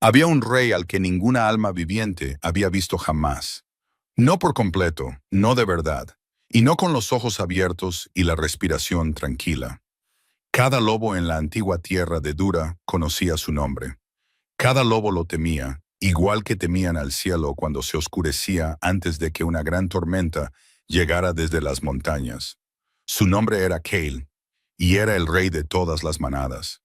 Había un rey al que ninguna alma viviente había visto jamás. No por completo, no de verdad, y no con los ojos abiertos y la respiración tranquila. Cada lobo en la antigua tierra de Dura conocía su nombre. Cada lobo lo temía, igual que temían al cielo cuando se oscurecía antes de que una gran tormenta llegara desde las montañas. Su nombre era Kale, y era el rey de todas las manadas,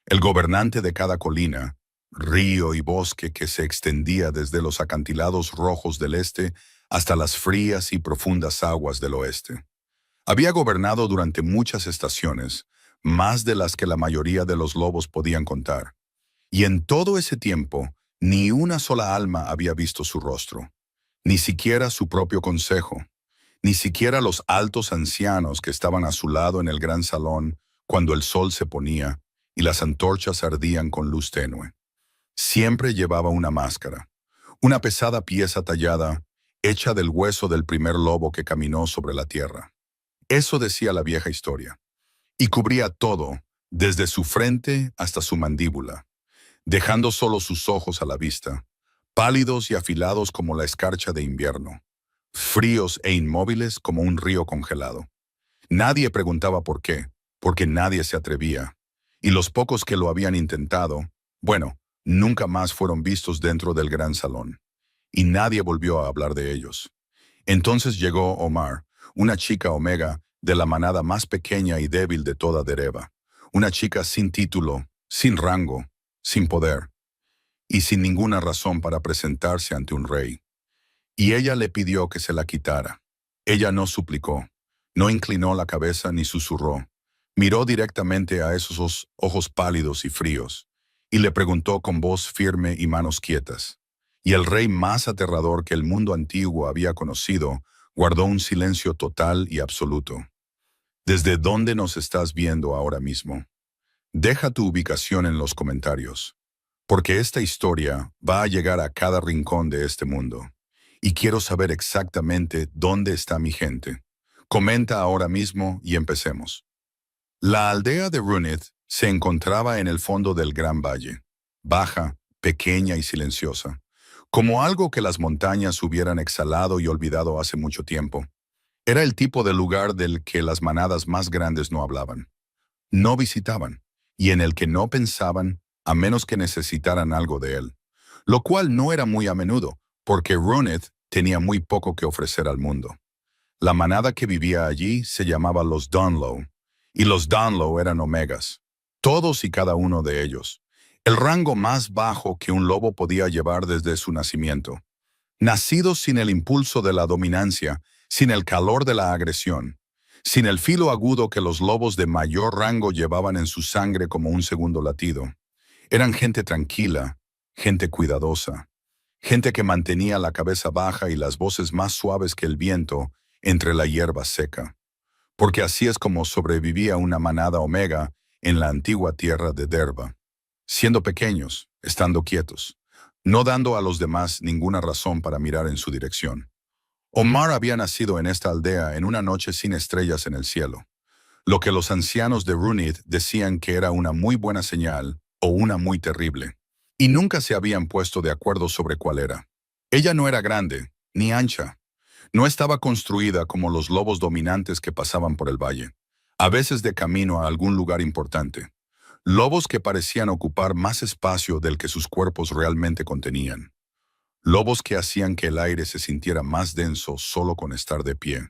el gobernante de cada colina, río y bosque que se extendía desde los acantilados rojos del este hasta las frías y profundas aguas del oeste. Había gobernado durante muchas estaciones, más de las que la mayoría de los lobos podían contar. Y en todo ese tiempo, ni una sola alma había visto su rostro, ni siquiera su propio consejo, ni siquiera los altos ancianos que estaban a su lado en el gran salón cuando el sol se ponía y las antorchas ardían con luz tenue. Siempre llevaba una máscara, una pesada pieza tallada, hecha del hueso del primer lobo que caminó sobre la tierra. Eso decía la vieja historia, y cubría todo, desde su frente hasta su mandíbula, dejando solo sus ojos a la vista, pálidos y afilados como la escarcha de invierno, fríos e inmóviles como un río congelado. Nadie preguntaba por qué, porque nadie se atrevía, y los pocos que lo habían intentado, bueno, nunca más fueron vistos dentro del gran salón, y nadie volvió a hablar de ellos. Entonces llegó Omar, una chica omega de la manada más pequeña y débil de toda Dereba, una chica sin título, sin rango, sin poder, y sin ninguna razón para presentarse ante un rey. Y ella le pidió que se la quitara. Ella no suplicó, no inclinó la cabeza ni susurró. Miró directamente a esos ojos pálidos y fríos, y le preguntó con voz firme y manos quietas. Y el rey más aterrador que el mundo antiguo había conocido guardó un silencio total y absoluto. ¿Desde dónde nos estás viendo ahora mismo? Deja tu ubicación en los comentarios, porque esta historia va a llegar a cada rincón de este mundo. Y quiero saber exactamente dónde está mi gente. Comenta ahora mismo y empecemos. La aldea de Runith se encontraba en el fondo del gran valle, baja, pequeña y silenciosa, como algo que las montañas hubieran exhalado y olvidado hace mucho tiempo. Era el tipo de lugar del que las manadas más grandes no hablaban, no visitaban, y en el que no pensaban a menos que necesitaran algo de él, lo cual no era muy a menudo, porque Runith tenía muy poco que ofrecer al mundo. La manada que vivía allí se llamaba los Dunlow, y los Dunlow eran omegas, todos y cada uno de ellos, el rango más bajo que un lobo podía llevar desde su nacimiento. Nacidos sin el impulso de la dominancia, sin el calor de la agresión, sin el filo agudo que los lobos de mayor rango llevaban en su sangre como un segundo latido. Eran gente tranquila, gente cuidadosa, gente que mantenía la cabeza baja y las voces más suaves que el viento entre la hierba seca. Porque así es como sobrevivía una manada omega en la antigua tierra de Derba, siendo pequeños, estando quietos, no dando a los demás ninguna razón para mirar en su dirección. Omar había nacido en esta aldea en una noche sin estrellas en el cielo, lo que los ancianos de Runith decían que era una muy buena señal o una muy terrible, y nunca se habían puesto de acuerdo sobre cuál era. Ella no era grande, ni ancha. No estaba construida como los lobos dominantes que pasaban por el valle, a veces de camino a algún lugar importante. Lobos que parecían ocupar más espacio del que sus cuerpos realmente contenían. Lobos que hacían que el aire se sintiera más denso solo con estar de pie.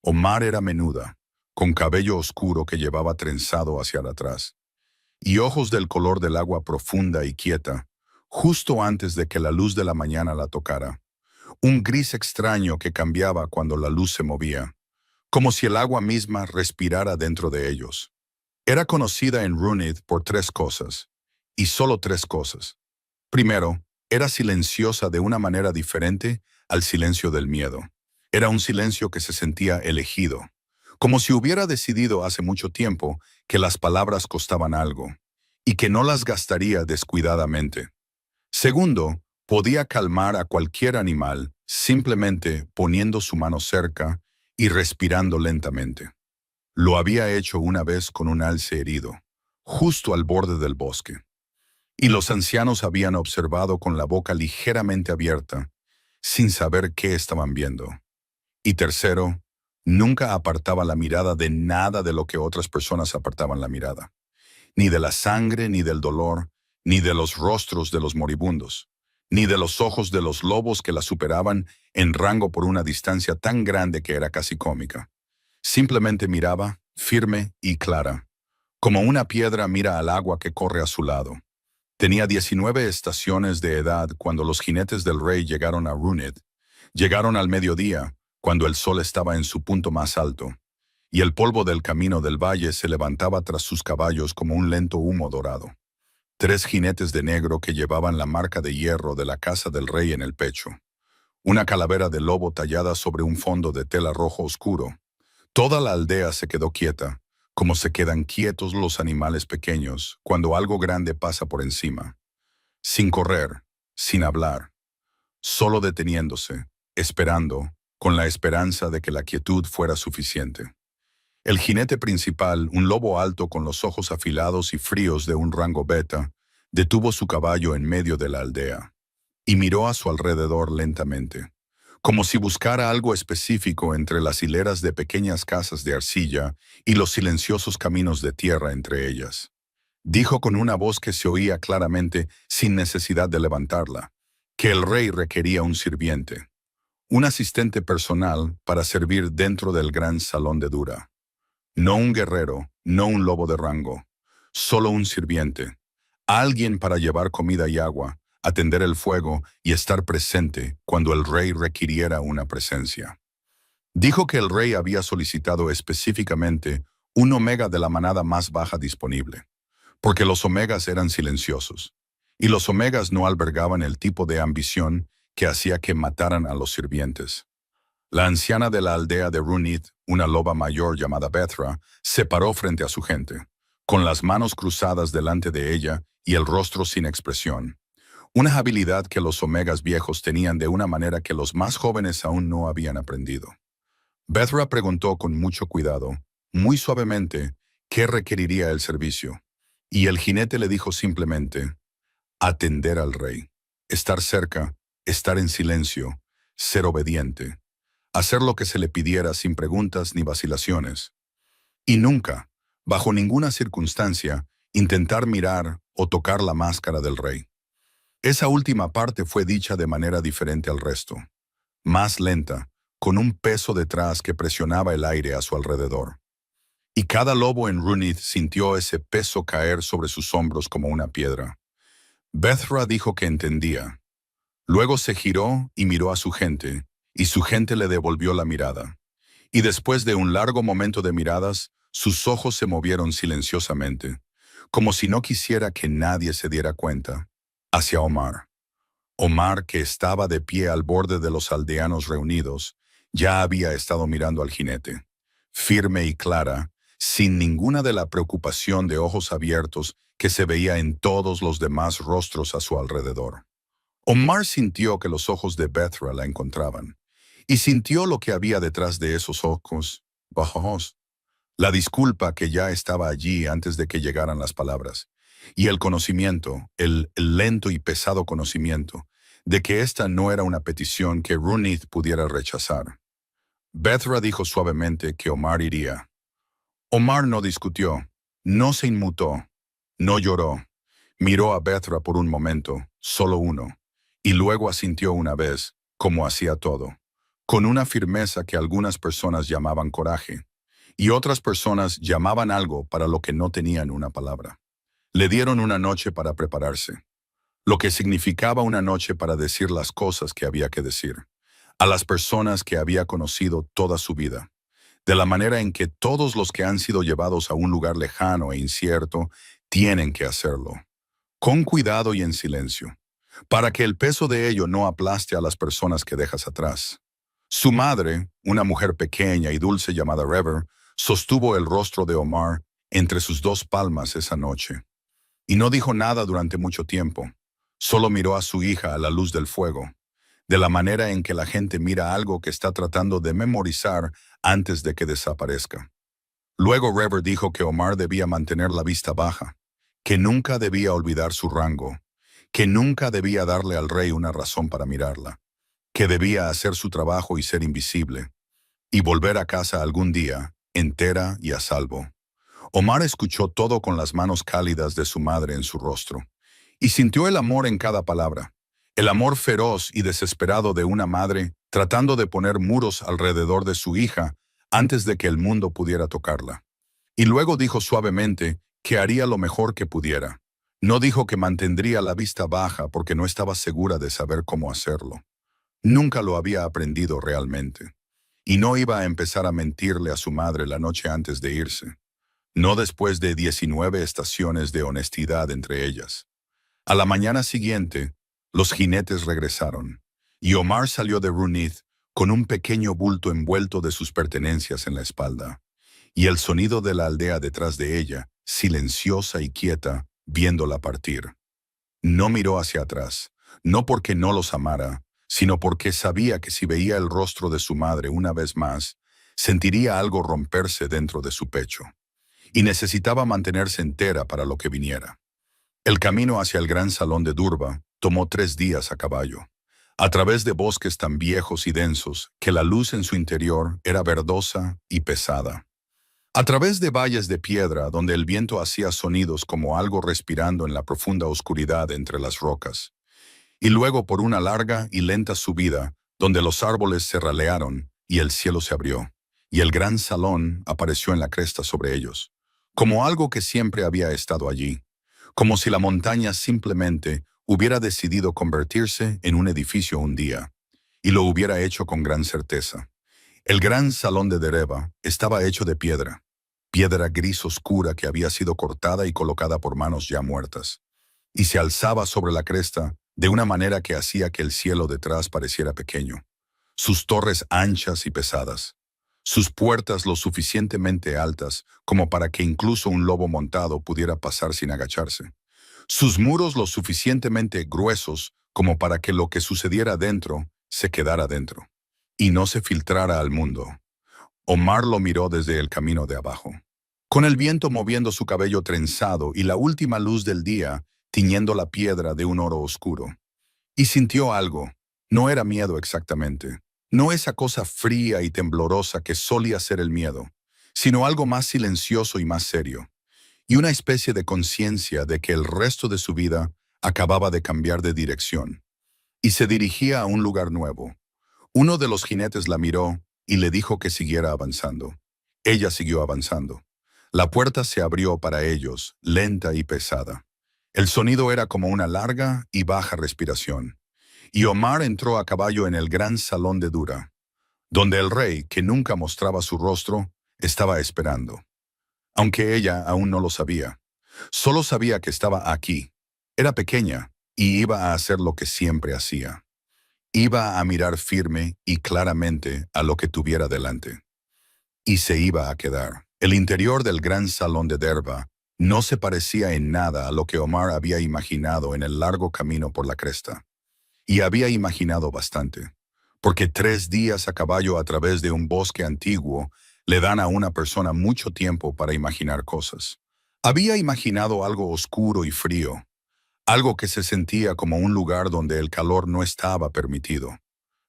Omar era menuda, con cabello oscuro que llevaba trenzado hacia atrás, y ojos del color del agua profunda y quieta, justo antes de que la luz de la mañana la tocara. Un gris extraño que cambiaba cuando la luz se movía, como si el agua misma respirara dentro de ellos. Era conocida en Runith por tres cosas, y solo tres cosas. Primero, era silenciosa de una manera diferente al silencio del miedo. Era un silencio que se sentía elegido, como si hubiera decidido hace mucho tiempo que las palabras costaban algo, y que no las gastaría descuidadamente. Segundo, podía calmar a cualquier animal simplemente poniendo su mano cerca y respirando lentamente. Lo había hecho una vez con un alce herido, justo al borde del bosque. y los ancianos habían observado con la boca ligeramente abierta, sin saber qué estaban viendo. Y tercero, nunca apartaba la mirada de nada de lo que otras personas apartaban la mirada, ni de la sangre, ni del dolor, ni de los rostros de los moribundos, ni de los ojos de los lobos que la superaban en rango por una distancia tan grande que era casi cómica. Simplemente miraba, firme y clara, como una piedra mira al agua que corre a su lado. Tenía 19 estaciones de edad cuando los jinetes del rey llegaron a Runit. Llegaron al mediodía, cuando el sol estaba en su punto más alto, y el polvo del camino del valle se levantaba tras sus caballos como un lento humo dorado. 3 jinetes de negro que llevaban la marca de hierro de la casa del rey en el pecho. Una calavera de lobo tallada sobre un fondo de tela rojo oscuro. Toda la aldea se quedó quieta, como se quedan quietos los animales pequeños cuando algo grande pasa por encima. Sin correr, sin hablar, solo deteniéndose, esperando, con la esperanza de que la quietud fuera suficiente. El jinete principal, un lobo alto con los ojos afilados y fríos de un rango beta, detuvo su caballo en medio de la aldea y miró a su alrededor lentamente, como si buscara algo específico entre las hileras de pequeñas casas de arcilla y los silenciosos caminos de tierra entre ellas. Dijo con una voz que se oía claramente sin necesidad de levantarla, que el rey requería un sirviente, un asistente personal para servir dentro del gran salón de Dura. No un guerrero, no un lobo de rango, solo un sirviente, alguien para llevar comida y agua, atender el fuego y estar presente cuando el rey requiriera una presencia. Dijo que el rey había solicitado específicamente un omega de la manada más baja disponible, porque los omegas eran silenciosos, y los omegas no albergaban el tipo de ambición que hacía que mataran a los sirvientes. La anciana de la aldea de Runit, una loba mayor llamada Bethra, se paró frente a su gente, con las manos cruzadas delante de ella y el rostro sin expresión. Una habilidad que los omegas viejos tenían de una manera que los más jóvenes aún no habían aprendido. Bethra preguntó con mucho cuidado, muy suavemente, qué requeriría el servicio, y el jinete le dijo simplemente, atender al rey, estar cerca, estar en silencio, ser obediente, hacer lo que se le pidiera sin preguntas ni vacilaciones. Y nunca, bajo ninguna circunstancia, intentar mirar o tocar la máscara del rey. Esa última parte fue dicha de manera diferente al resto, más lenta, con un peso detrás que presionaba el aire a su alrededor. Y cada lobo en Runit sintió ese peso caer sobre sus hombros como una piedra. Bethra dijo que entendía. Luego se giró y miró a su gente, y su gente le devolvió la mirada. Y después de un largo momento de miradas, sus ojos se movieron silenciosamente, como si no quisiera que nadie se diera cuenta, hacia Omar. Omar, que estaba de pie al borde de los aldeanos reunidos, ya había estado mirando al jinete, firme y clara, sin ninguna de la preocupación de ojos abiertos que se veía en todos los demás rostros a su alrededor. Omar sintió que los ojos de Bethra la encontraban, y sintió lo que había detrás de esos ojos, bajos, la disculpa que ya estaba allí antes de que llegaran las palabras, y el conocimiento, el lento y pesado conocimiento, de que esta no era una petición que Runit pudiera rechazar. Bethra dijo suavemente que Omar iría. Omar no discutió, no se inmutó, no lloró. Miró a Bethra por un momento, solo uno, y luego asintió una vez, como hacía todo, con una firmeza que algunas personas llamaban coraje, y otras personas llamaban algo para lo que no tenían una palabra. Le dieron una noche para prepararse, lo que significaba una noche para decir las cosas que había que decir, a las personas que había conocido toda su vida, de la manera en que todos los que han sido llevados a un lugar lejano e incierto tienen que hacerlo, con cuidado y en silencio, para que el peso de ello no aplaste a las personas que dejas atrás. Su madre, una mujer pequeña y dulce llamada Rever, sostuvo el rostro de Omar entre sus 2 palmas esa noche, y no dijo nada durante mucho tiempo, solo miró a su hija a la luz del fuego, de la manera en que la gente mira algo que está tratando de memorizar antes de que desaparezca. Luego Rever dijo que Omar debía mantener la vista baja, que nunca debía olvidar su rango, que nunca debía darle al rey una razón para mirarla, que debía hacer su trabajo y ser invisible, y volver a casa algún día, entera y a salvo. Omar escuchó todo con las manos cálidas de su madre en su rostro, y sintió el amor en cada palabra, el amor feroz y desesperado de una madre tratando de poner muros alrededor de su hija antes de que el mundo pudiera tocarla. Y luego dijo suavemente que haría lo mejor que pudiera. No dijo que mantendría la vista baja porque no estaba segura de saber cómo hacerlo. Nunca lo había aprendido realmente. Y no iba a empezar a mentirle a su madre la noche antes de irse. No después de 19 estaciones de honestidad entre ellas. A la mañana siguiente, los jinetes regresaron, y Omar salió de Runith con un pequeño bulto envuelto de sus pertenencias en la espalda, y el sonido de la aldea detrás de ella, silenciosa y quieta, viéndola partir. No miró hacia atrás, no porque no los amara, sino porque sabía que si veía el rostro de su madre una vez más, sentiría algo romperse dentro de su pecho, y necesitaba mantenerse entera para lo que viniera. El camino hacia el gran salón de Durba tomó 3 días a caballo, a través de bosques tan viejos y densos que la luz en su interior era verdosa y pesada. A través de valles de piedra donde el viento hacía sonidos como algo respirando en la profunda oscuridad entre las rocas. Y luego por una larga y lenta subida donde los árboles se ralearon y el cielo se abrió, y el gran salón apareció en la cresta sobre ellos, como algo que siempre había estado allí, como si la montaña simplemente hubiera decidido convertirse en un edificio un día, y lo hubiera hecho con gran certeza. El gran salón de Dereba estaba hecho de piedra, piedra gris oscura que había sido cortada y colocada por manos ya muertas, y se alzaba sobre la cresta de una manera que hacía que el cielo detrás pareciera pequeño, sus torres anchas y pesadas, sus puertas lo suficientemente altas como para que incluso un lobo montado pudiera pasar sin agacharse, sus muros lo suficientemente gruesos como para que lo que sucediera dentro se quedara dentro y no se filtrara al mundo. Omar lo miró desde el camino de abajo, con el viento moviendo su cabello trenzado y la última luz del día tiñendo la piedra de un oro oscuro. Y sintió algo. No era miedo exactamente, no esa cosa fría y temblorosa que solía ser el miedo, sino algo más silencioso y más serio, y una especie de conciencia de que el resto de su vida acababa de cambiar de dirección, y se dirigía a un lugar nuevo. Uno de los jinetes la miró y le dijo que siguiera avanzando. Ella siguió avanzando. La puerta se abrió para ellos, lenta y pesada. El sonido era como una larga y baja respiración. Y Omar entró a caballo en el gran salón de Dura, donde el rey, que nunca mostraba su rostro, estaba esperando. Aunque ella aún no lo sabía. Solo sabía que estaba aquí. Era pequeña y iba a hacer lo que siempre hacía. Iba a mirar firme y claramente a lo que tuviera delante. Y se iba a quedar. El interior del gran salón de Derba no se parecía en nada a lo que Omar había imaginado en el largo camino por la cresta. Y había imaginado bastante, porque 3 días a caballo a través de un bosque antiguo le dan a una persona mucho tiempo para imaginar cosas. Había imaginado algo oscuro y frío, algo que se sentía como un lugar donde el calor no estaba permitido,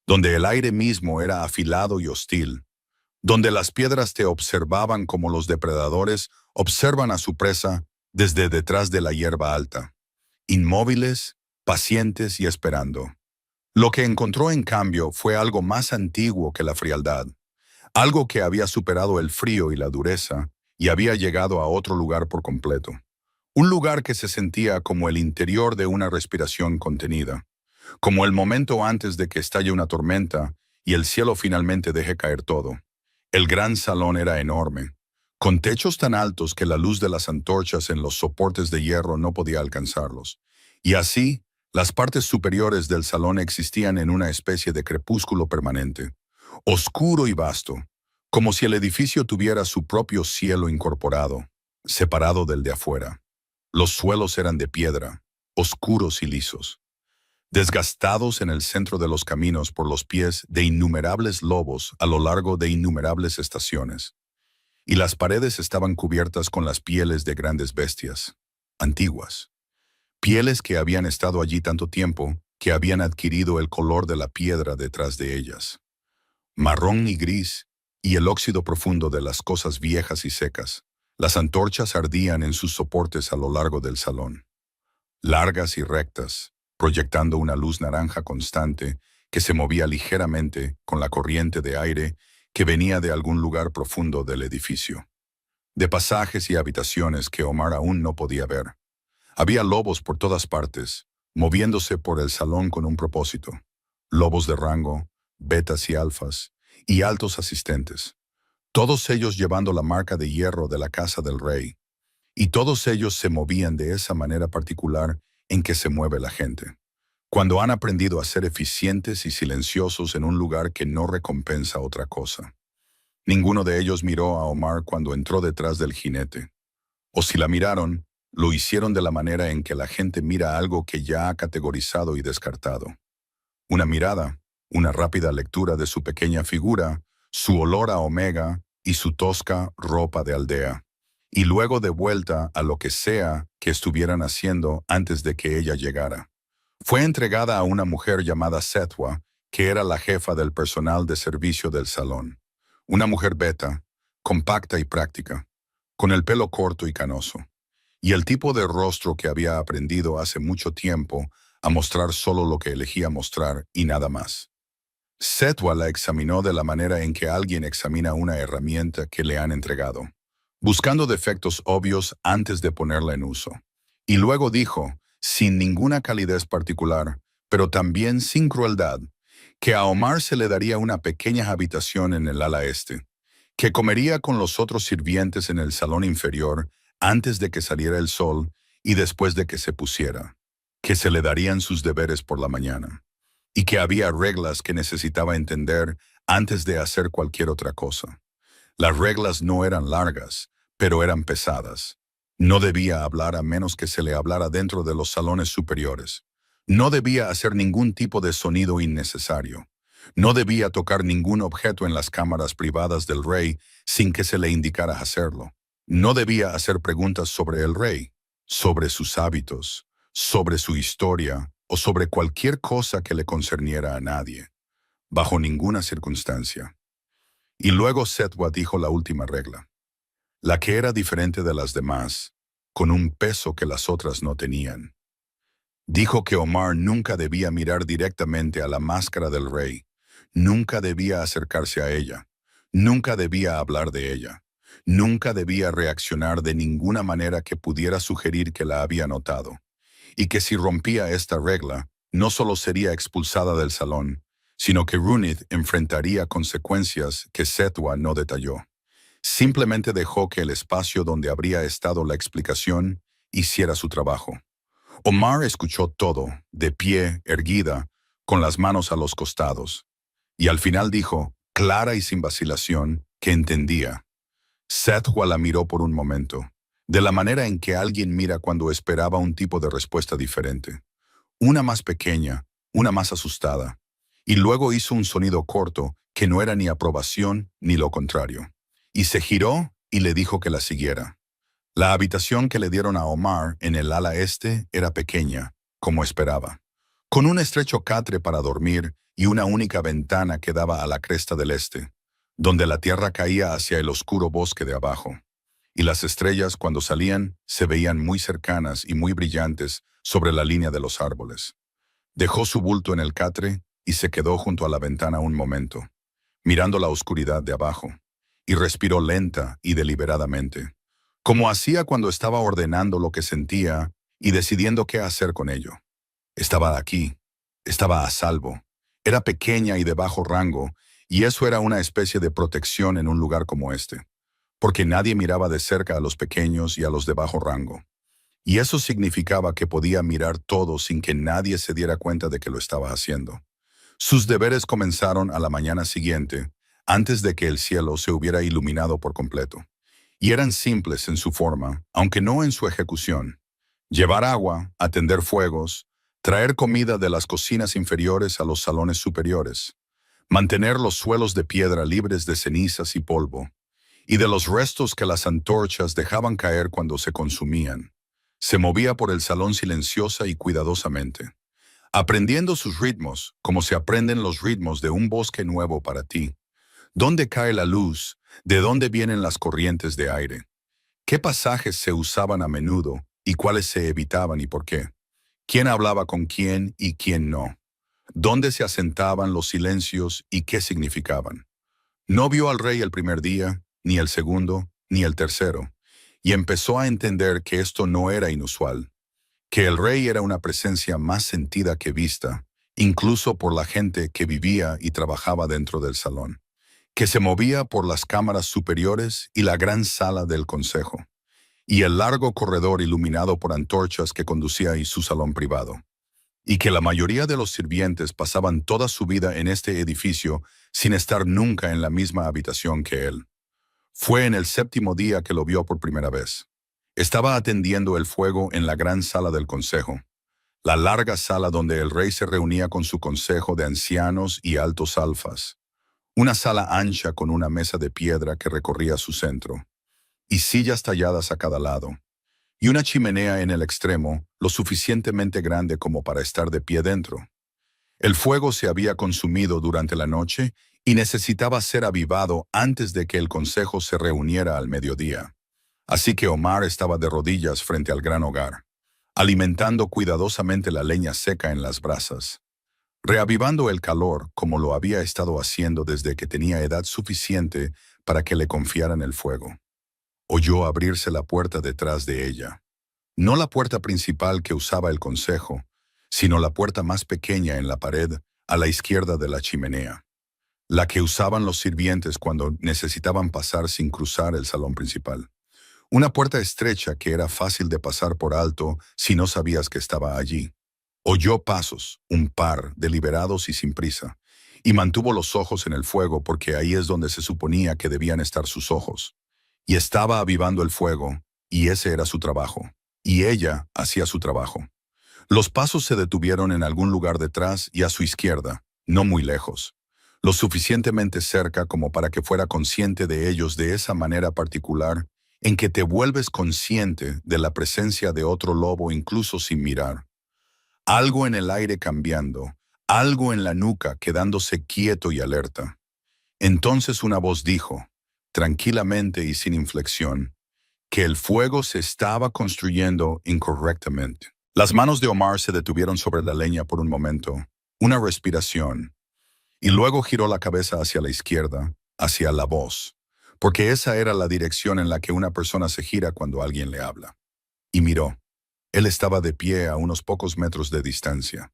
donde el aire mismo era afilado y hostil, donde las piedras te observaban como los depredadores observan a su presa desde detrás de la hierba alta, inmóviles, pacientes y esperando. Lo que encontró en cambio fue algo más antiguo que la frialdad, algo que había superado el frío y la dureza y había llegado a otro lugar por completo. Un lugar que se sentía como el interior de una respiración contenida, como el momento antes de que estalle una tormenta y el cielo finalmente deje caer todo. El gran salón era enorme, con techos tan altos que la luz de las antorchas en los soportes de hierro no podía alcanzarlos. Y así, las partes superiores del salón existían en una especie de crepúsculo permanente, oscuro y vasto, como si el edificio tuviera su propio cielo incorporado, separado del de afuera. Los suelos eran de piedra, oscuros y lisos, desgastados en el centro de los caminos por los pies de innumerables lobos a lo largo de innumerables estaciones, y las paredes estaban cubiertas con las pieles de grandes bestias. antiguas. Pieles que habían estado allí tanto tiempo que habían adquirido el color de la piedra detrás de ellas. Marrón y gris, y el óxido profundo de las cosas viejas y secas. Las antorchas ardían en sus soportes a lo largo del salón, largas y rectas, proyectando una luz naranja constante que se movía ligeramente con la corriente de aire que venía de algún lugar profundo del edificio. De pasajes y habitaciones que Omar aún no podía ver. Había lobos por todas partes, moviéndose por el salón con un propósito. Lobos de rango, betas y alfas, y altos asistentes. Todos ellos llevando la marca de hierro de la casa del rey. Y todos ellos se movían de esa manera particular en que se mueve la gente. Cuando han aprendido a ser eficientes y silenciosos en un lugar que no recompensa otra cosa. Ninguno de ellos miró a Omar cuando entró detrás del jinete. O si la miraron, lo hicieron de la manera en que la gente mira algo que ya ha categorizado y descartado. Una mirada, una rápida lectura de su pequeña figura, su olor a omega y su tosca ropa de aldea. Y luego de vuelta a lo que sea que estuvieran haciendo antes de que ella llegara. Fue entregada a una mujer llamada Setwa, que era la jefa del personal de servicio del salón. Una mujer beta, compacta y práctica, con el pelo corto y canoso, y el tipo de rostro que había aprendido hace mucho tiempo a mostrar solo lo que elegía mostrar y nada más. Setwa la examinó de la manera en que alguien examina una herramienta que le han entregado, buscando defectos obvios antes de ponerla en uso. Y luego dijo, sin ninguna calidez particular, pero también sin crueldad, que a Omar se le daría una pequeña habitación en el ala este, que comería con los otros sirvientes en el salón inferior antes de que saliera el sol y después de que se pusiera, que se le darían sus deberes por la mañana, y que había reglas que necesitaba entender antes de hacer cualquier otra cosa. Las reglas no eran largas, pero eran pesadas. No debía hablar a menos que se le hablara dentro de los salones superiores. No debía hacer ningún tipo de sonido innecesario. No debía tocar ningún objeto en las cámaras privadas del rey sin que se le indicara hacerlo. No debía hacer preguntas sobre el rey, sobre sus hábitos, sobre su historia o sobre cualquier cosa que le concerniera a nadie, bajo ninguna circunstancia. Y luego Setwa dijo la última regla, la que era diferente de las demás, con un peso que las otras no tenían. Dijo que Omar nunca debía mirar directamente a la máscara del rey, nunca debía acercarse a ella, nunca debía hablar de ella, nunca debía reaccionar de ninguna manera que pudiera sugerir que la había notado, y que si rompía esta regla, no solo sería expulsada del salón, sino que Runith enfrentaría consecuencias que Setwa no detalló. Simplemente dejó que el espacio donde habría estado la explicación hiciera su trabajo. Omar escuchó todo, de pie, erguida, con las manos a los costados, y al final dijo, clara y sin vacilación, que entendía. Setwa la miró por un momento, de la manera en que alguien mira cuando esperaba un tipo de respuesta diferente. Una más pequeña, una más asustada, y luego hizo un sonido corto que no era ni aprobación ni lo contrario. Y se giró y le dijo que la siguiera. La habitación que le dieron a Omar en el ala este era pequeña, como esperaba, con un estrecho catre para dormir y una única ventana que daba a la cresta del este, donde la tierra caía hacia el oscuro bosque de abajo, y las estrellas cuando salían se veían muy cercanas y muy brillantes sobre la línea de los árboles. Dejó su bulto en el catre y se quedó junto a la ventana un momento, mirando la oscuridad de abajo, y respiró lenta y deliberadamente, como hacía cuando estaba ordenando lo que sentía y decidiendo qué hacer con ello. Estaba aquí, estaba a salvo, era pequeña y de bajo rango, y eso era una especie de protección en un lugar como este, porque nadie miraba de cerca a los pequeños y a los de bajo rango. Y eso significaba que podía mirar todo sin que nadie se diera cuenta de que lo estaba haciendo. Sus deberes comenzaron a la mañana siguiente, antes de que el cielo se hubiera iluminado por completo. Y eran simples en su forma, aunque no en su ejecución. Llevar agua, atender fuegos, traer comida de las cocinas inferiores a los salones superiores, mantener los suelos de piedra libres de cenizas y polvo, y de los restos que las antorchas dejaban caer cuando se consumían. Se movía por el salón silenciosa y cuidadosamente, aprendiendo sus ritmos, como se aprenden los ritmos de un bosque nuevo para ti. ¿Dónde cae la luz? ¿De dónde vienen las corrientes de aire? ¿Qué pasajes se usaban a menudo y cuáles se evitaban y por qué? ¿Quién hablaba con quién y quién no? ¿Dónde se asentaban los silencios y qué significaban? No vio al rey el primer día, ni el segundo, ni el tercero, y empezó a entender que esto no era inusual, que el rey era una presencia más sentida que vista, incluso por la gente que vivía y trabajaba dentro del salón, que se movía por las cámaras superiores y la gran sala del consejo, y el largo corredor iluminado por antorchas que conducía a su salón privado, y que la mayoría de los sirvientes pasaban toda su vida en este edificio sin estar nunca en la misma habitación que él. Fue en el séptimo día que lo vio por primera vez. Estaba atendiendo el fuego en la gran sala del consejo, la larga sala donde el rey se reunía con su consejo de ancianos y altos alfas, una sala ancha con una mesa de piedra que recorría su centro, y sillas talladas a cada lado, y una chimenea en el extremo lo suficientemente grande como para estar de pie dentro. El fuego se había consumido durante la noche y necesitaba ser avivado antes de que el consejo se reuniera al mediodía. Así que Omar estaba de rodillas frente al gran hogar, alimentando cuidadosamente la leña seca en las brasas, reavivando el calor como lo había estado haciendo desde que tenía edad suficiente para que le confiaran el fuego. Oyó abrirse la puerta detrás de ella. No la puerta principal que usaba el consejo, sino la puerta más pequeña en la pared a la izquierda de la chimenea, la que usaban los sirvientes cuando necesitaban pasar sin cruzar el salón principal. Una puerta estrecha que era fácil de pasar por alto si no sabías que estaba allí. Oyó pasos, un par, deliberados y sin prisa, y mantuvo los ojos en el fuego porque ahí es donde se suponía que debían estar sus ojos. Y estaba avivando el fuego, y ese era su trabajo, y ella hacía su trabajo. Los pasos se detuvieron en algún lugar detrás y a su izquierda, no muy lejos, lo suficientemente cerca como para que fuera consciente de ellos de esa manera particular en que te vuelves consciente de la presencia de otro lobo incluso sin mirar. Algo en el aire cambiando, algo en la nuca quedándose quieto y alerta. Entonces una voz dijo, tranquilamente y sin inflexión, que el fuego se estaba construyendo incorrectamente. Las manos de Omar se detuvieron sobre la leña por un momento, una respiración, y luego giró la cabeza hacia la izquierda, hacia la voz, porque esa era la dirección en la que una persona se gira cuando alguien le habla. Y miró. Él estaba de pie a unos pocos metros de distancia,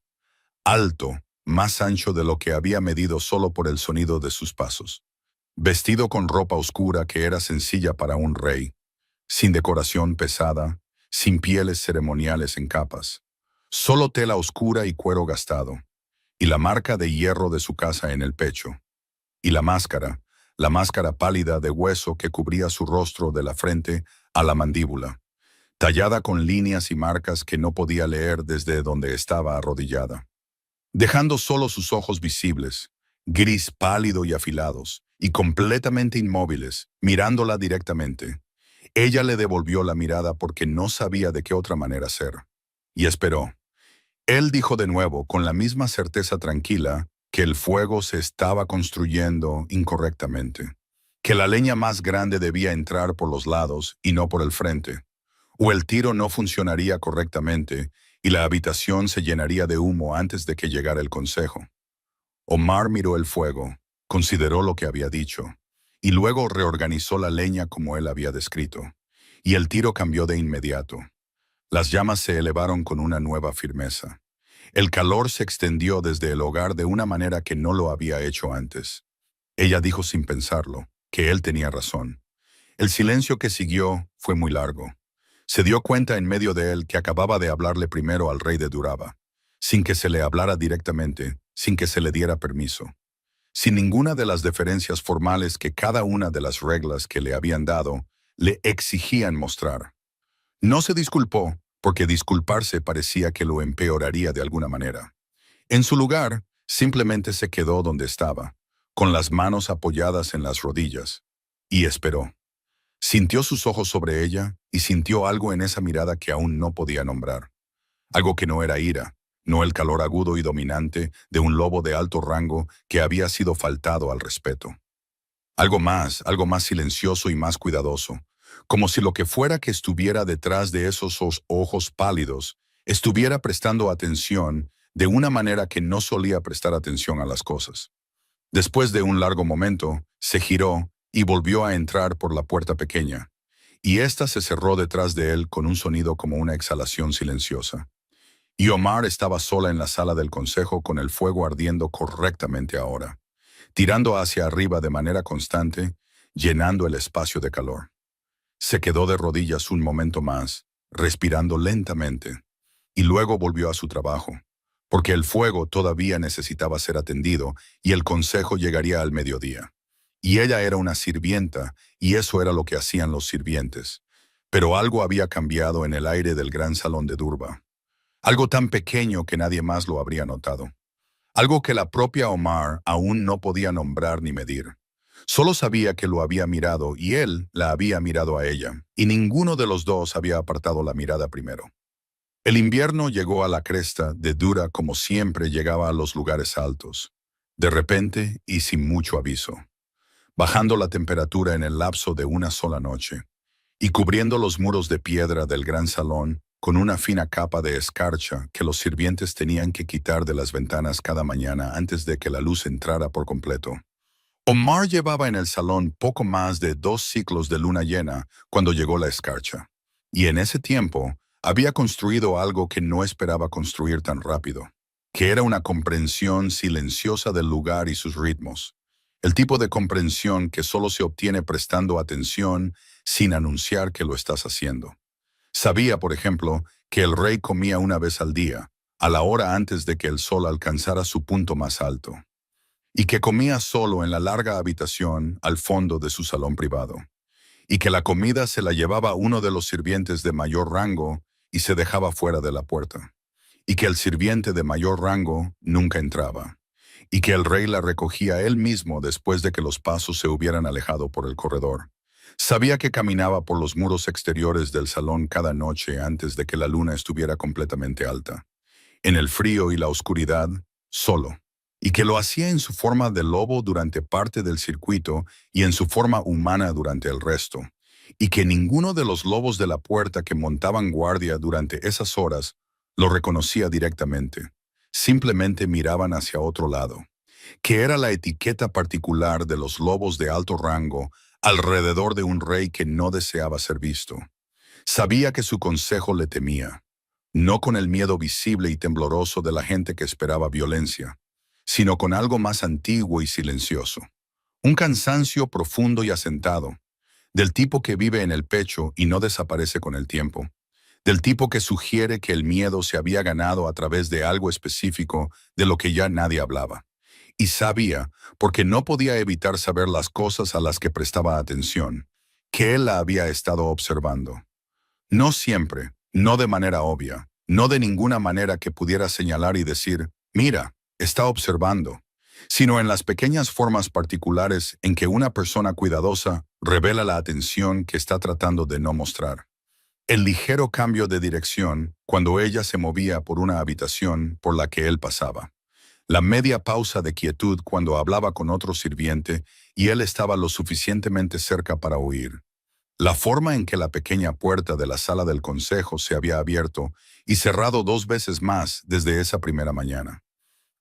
alto, más ancho de lo que había medido solo por el sonido de sus pasos, vestido con ropa oscura que era sencilla para un rey, sin decoración pesada, sin pieles ceremoniales en capas, solo tela oscura y cuero gastado, y la marca de hierro de su casa en el pecho, y la máscara pálida de hueso que cubría su rostro de la frente a la mandíbula, tallada con líneas y marcas que no podía leer desde donde estaba arrodillada, dejando solo sus ojos visibles, gris pálido y afilados, y completamente inmóviles, mirándola directamente. Ella le devolvió la mirada porque no sabía de qué otra manera ser, y esperó. Él dijo de nuevo, con la misma certeza tranquila, que el fuego se estaba construyendo incorrectamente, que la leña más grande debía entrar por los lados y no por el frente, o el tiro no funcionaría correctamente y la habitación se llenaría de humo antes de que llegara el consejo. Omar miró el fuego, consideró lo que había dicho, y luego reorganizó la leña como él había descrito, y el tiro cambió de inmediato. Las llamas se elevaron con una nueva firmeza. El calor se extendió desde el hogar de una manera que no lo había hecho antes. Ella dijo sin pensarlo, que él tenía razón. El silencio que siguió fue muy largo. Se dio cuenta en medio de él que acababa de hablarle primero al rey de Duraba, sin que se le hablara directamente, sin que se le diera permiso, sin ninguna de las deferencias formales que cada una de las reglas que le habían dado le exigían mostrar. No se disculpó, porque disculparse parecía que lo empeoraría de alguna manera. En su lugar, simplemente se quedó donde estaba, con las manos apoyadas en las rodillas, y esperó. Sintió sus ojos sobre ella y sintió algo en esa mirada que aún no podía nombrar. Algo que no era ira, no el calor agudo y dominante de un lobo de alto rango que había sido faltado al respeto. Algo más silencioso y más cuidadoso, como si lo que fuera que estuviera detrás de esos ojos pálidos estuviera prestando atención de una manera que no solía prestar atención a las cosas. Después de un largo momento, se giró y volvió a entrar por la puerta pequeña, y ésta se cerró detrás de él con un sonido como una exhalación silenciosa. Y Omar estaba sola en la sala del consejo con el fuego ardiendo correctamente ahora, tirando hacia arriba de manera constante, llenando el espacio de calor. Se quedó de rodillas un momento más, respirando lentamente, y luego volvió a su trabajo, porque el fuego todavía necesitaba ser atendido y el consejo llegaría al mediodía. Y ella era una sirvienta, y eso era lo que hacían los sirvientes. Pero algo había cambiado en el aire del gran salón de Durba. Algo tan pequeño que nadie más lo habría notado. Algo que la propia Omar aún no podía nombrar ni medir. Solo sabía que lo había mirado y él la había mirado a ella, y ninguno de los dos había apartado la mirada primero. El invierno llegó a la cresta de Dura como siempre llegaba a los lugares altos, de repente y sin mucho aviso, bajando la temperatura en el lapso de una sola noche, y cubriendo los muros de piedra del gran salón con una fina capa de escarcha que los sirvientes tenían que quitar de las ventanas cada mañana antes de que la luz entrara por completo. Omar llevaba en el salón poco más de 2 ciclos de luna llena cuando llegó la escarcha, y en ese tiempo había construido algo que no esperaba construir tan rápido, que era una comprensión silenciosa del lugar y sus ritmos, el tipo de comprensión que solo se obtiene prestando atención sin anunciar que lo estás haciendo. Sabía, por ejemplo, que el rey comía una vez al día, a la hora antes de que el sol alcanzara su punto más alto, y que comía solo en la larga habitación al fondo de su salón privado, y que la comida se la llevaba uno de los sirvientes de mayor rango y se dejaba fuera de la puerta, y que el sirviente de mayor rango nunca entraba, y que el rey la recogía él mismo después de que los pasos se hubieran alejado por el corredor. Sabía que caminaba por los muros exteriores del salón cada noche antes de que la luna estuviera completamente alta, en el frío y la oscuridad, solo, y que lo hacía en su forma de lobo durante parte del circuito y en su forma humana durante el resto, y que ninguno de los lobos de la puerta que montaban guardia durante esas horas lo reconocía directamente. Simplemente miraban hacia otro lado, que era la etiqueta particular de los lobos de alto rango alrededor de un rey que no deseaba ser visto. Sabía que su consejo le temía, no con el miedo visible y tembloroso de la gente que esperaba violencia, sino con algo más antiguo y silencioso. Un cansancio profundo y asentado, del tipo que vive en el pecho y no desaparece con el tiempo, del tipo que sugiere que el miedo se había ganado a través de algo específico de lo que ya nadie hablaba. Y sabía, porque no podía evitar saber las cosas a las que prestaba atención, que él la había estado observando. No siempre, no de manera obvia, no de ninguna manera que pudiera señalar y decir, mira, está observando, sino en las pequeñas formas particulares en que una persona cuidadosa revela la atención que está tratando de no mostrar. El ligero cambio de dirección cuando ella se movía por una habitación por la que él pasaba. La media pausa de quietud cuando hablaba con otro sirviente y él estaba lo suficientemente cerca para oír. La forma en que la pequeña puerta de la sala del consejo se había abierto y cerrado 2 veces más desde esa primera mañana.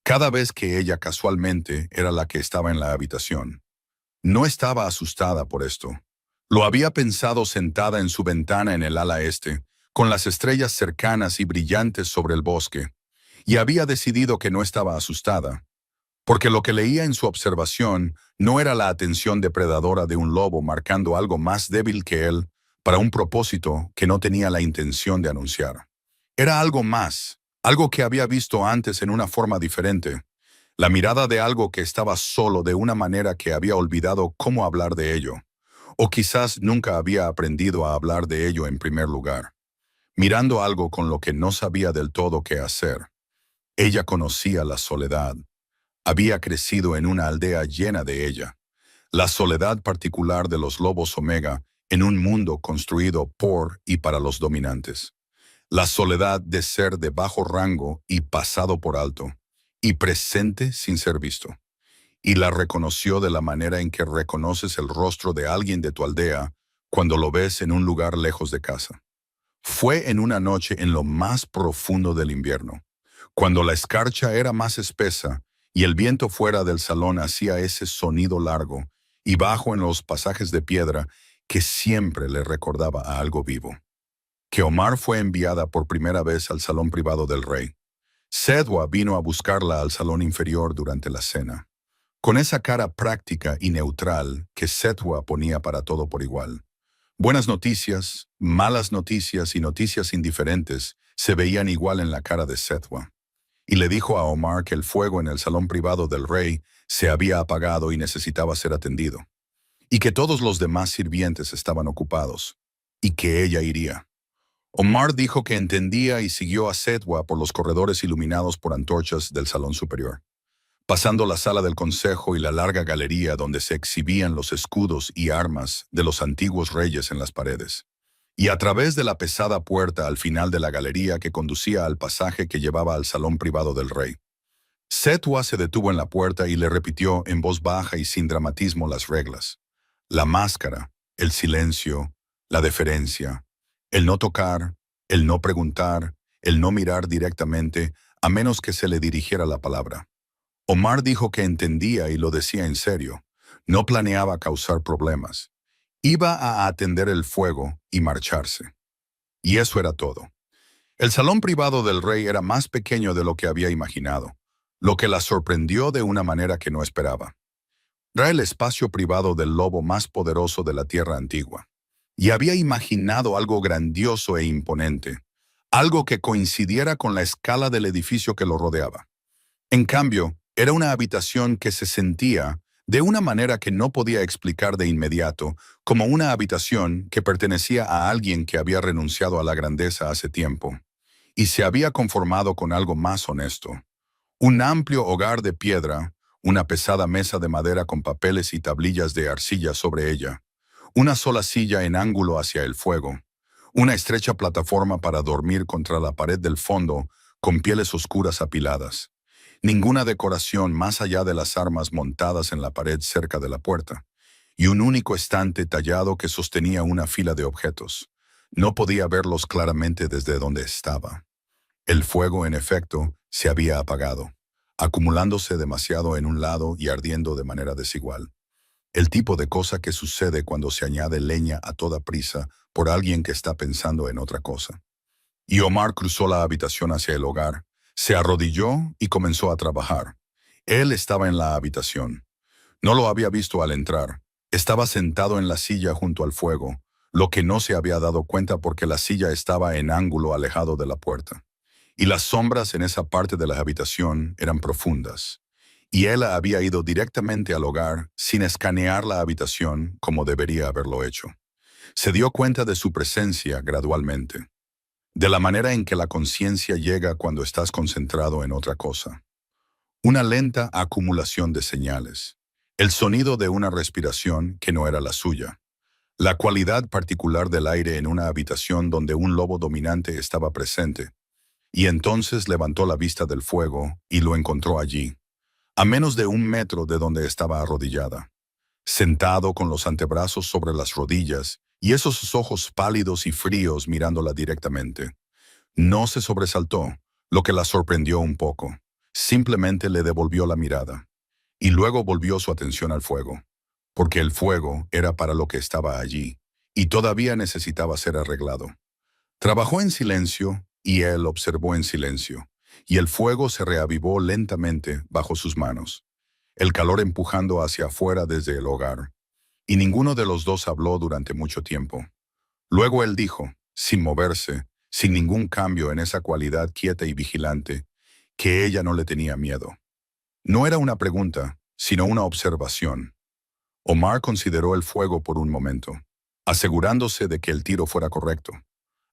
Cada vez que ella casualmente era la que estaba en la habitación. No estaba asustada por esto. Lo había pensado sentada en su ventana en el ala este, con las estrellas cercanas y brillantes sobre el bosque, y había decidido que no estaba asustada, porque lo que leía en su observación no era la atención depredadora de un lobo marcando algo más débil que él para un propósito que no tenía la intención de anunciar. Era algo más, algo que había visto antes en una forma diferente, la mirada de algo que estaba solo de una manera que había olvidado cómo hablar de ello, o quizás nunca había aprendido a hablar de ello en primer lugar, mirando algo con lo que no sabía del todo qué hacer. Ella conocía la soledad. Había crecido en una aldea llena de ella. La soledad particular de los lobos omega en un mundo construido por y para los dominantes. La soledad de ser de bajo rango y pasado por alto, y presente sin ser visto. Y la reconoció de la manera en que reconoces el rostro de alguien de tu aldea cuando lo ves en un lugar lejos de casa. Fue en una noche en lo más profundo del invierno, cuando la escarcha era más espesa y el viento fuera del salón hacía ese sonido largo y bajo en los pasajes de piedra que siempre le recordaba a algo vivo. Que Omar fue enviada por primera vez al salón privado del rey. Sedwa vino a buscarla al salón inferior durante la cena, con esa cara práctica y neutral que Sedwa ponía para todo por igual. Buenas noticias, malas noticias y noticias indiferentes se veían igual en la cara de Sedwa. Y le dijo a Omar que el fuego en el salón privado del rey se había apagado y necesitaba ser atendido, y que todos los demás sirvientes estaban ocupados, y que ella iría. Omar dijo que entendía y siguió a Sedwa por los corredores iluminados por antorchas del salón superior, pasando la sala del consejo y la larga galería donde se exhibían los escudos y armas de los antiguos reyes en las paredes, y a través de la pesada puerta al final de la galería que conducía al pasaje que llevaba al salón privado del rey. Sedwa se detuvo en la puerta y le repitió en voz baja y sin dramatismo las reglas: la máscara, el silencio, la deferencia, el no tocar, el no preguntar, el no mirar directamente a menos que se le dirigiera la palabra. Omar dijo que entendía y lo decía en serio. No planeaba causar problemas. Iba a atender el fuego y marcharse. Y eso era todo. El salón privado del rey era más pequeño de lo que había imaginado, lo que la sorprendió de una manera que no esperaba. Era el espacio privado del lobo más poderoso de la tierra antigua. Y había imaginado algo grandioso e imponente, algo que coincidiera con la escala del edificio que lo rodeaba. En cambio, era una habitación que se sentía, de una manera que no podía explicar de inmediato, como una habitación que pertenecía a alguien que había renunciado a la grandeza hace tiempo, y se había conformado con algo más honesto. Un amplio hogar de piedra, una pesada mesa de madera con papeles y tablillas de arcilla sobre ella, una sola silla en ángulo hacia el fuego, una estrecha plataforma para dormir contra la pared del fondo con pieles oscuras apiladas. Ninguna decoración más allá de las armas montadas en la pared cerca de la puerta, y un único estante tallado que sostenía una fila de objetos. No podía verlos claramente desde donde estaba. El fuego, en efecto, se había apagado, acumulándose demasiado en un lado y ardiendo de manera desigual. El tipo de cosa que sucede cuando se añade leña a toda prisa por alguien que está pensando en otra cosa. Y Omar cruzó la habitación hacia el hogar, se arrodilló y comenzó a trabajar. Él estaba en la habitación. No lo había visto al entrar. Estaba sentado en la silla junto al fuego, lo que no se había dado cuenta porque la silla estaba en ángulo alejado de la puerta. Y las sombras en esa parte de la habitación eran profundas. Y él había ido directamente al hogar sin escanear la habitación como debería haberlo hecho. Se dio cuenta de su presencia gradualmente, de la manera en que la conciencia llega cuando estás concentrado en otra cosa. Una lenta acumulación de señales. El sonido de una respiración que no era la suya. La cualidad particular del aire en una habitación donde un lobo dominante estaba presente. Y entonces levantó la vista del fuego y lo encontró allí, a menos de 1 metro de donde estaba arrodillada, sentado con los antebrazos sobre las rodillas y esos ojos pálidos y fríos mirándola directamente. No se sobresaltó, lo que la sorprendió un poco. Simplemente le devolvió la mirada. Y luego volvió su atención al fuego, porque el fuego era para lo que estaba allí, y todavía necesitaba ser arreglado. Trabajó en silencio, y él observó en silencio, y el fuego se reavivó lentamente bajo sus manos, el calor empujando hacia afuera desde el hogar, y ninguno de los dos habló durante mucho tiempo. Luego él dijo, sin moverse, sin ningún cambio en esa cualidad quieta y vigilante, que ella no le tenía miedo. No era una pregunta, sino una observación. Omar consideró el fuego por un momento, asegurándose de que el tiro fuera correcto,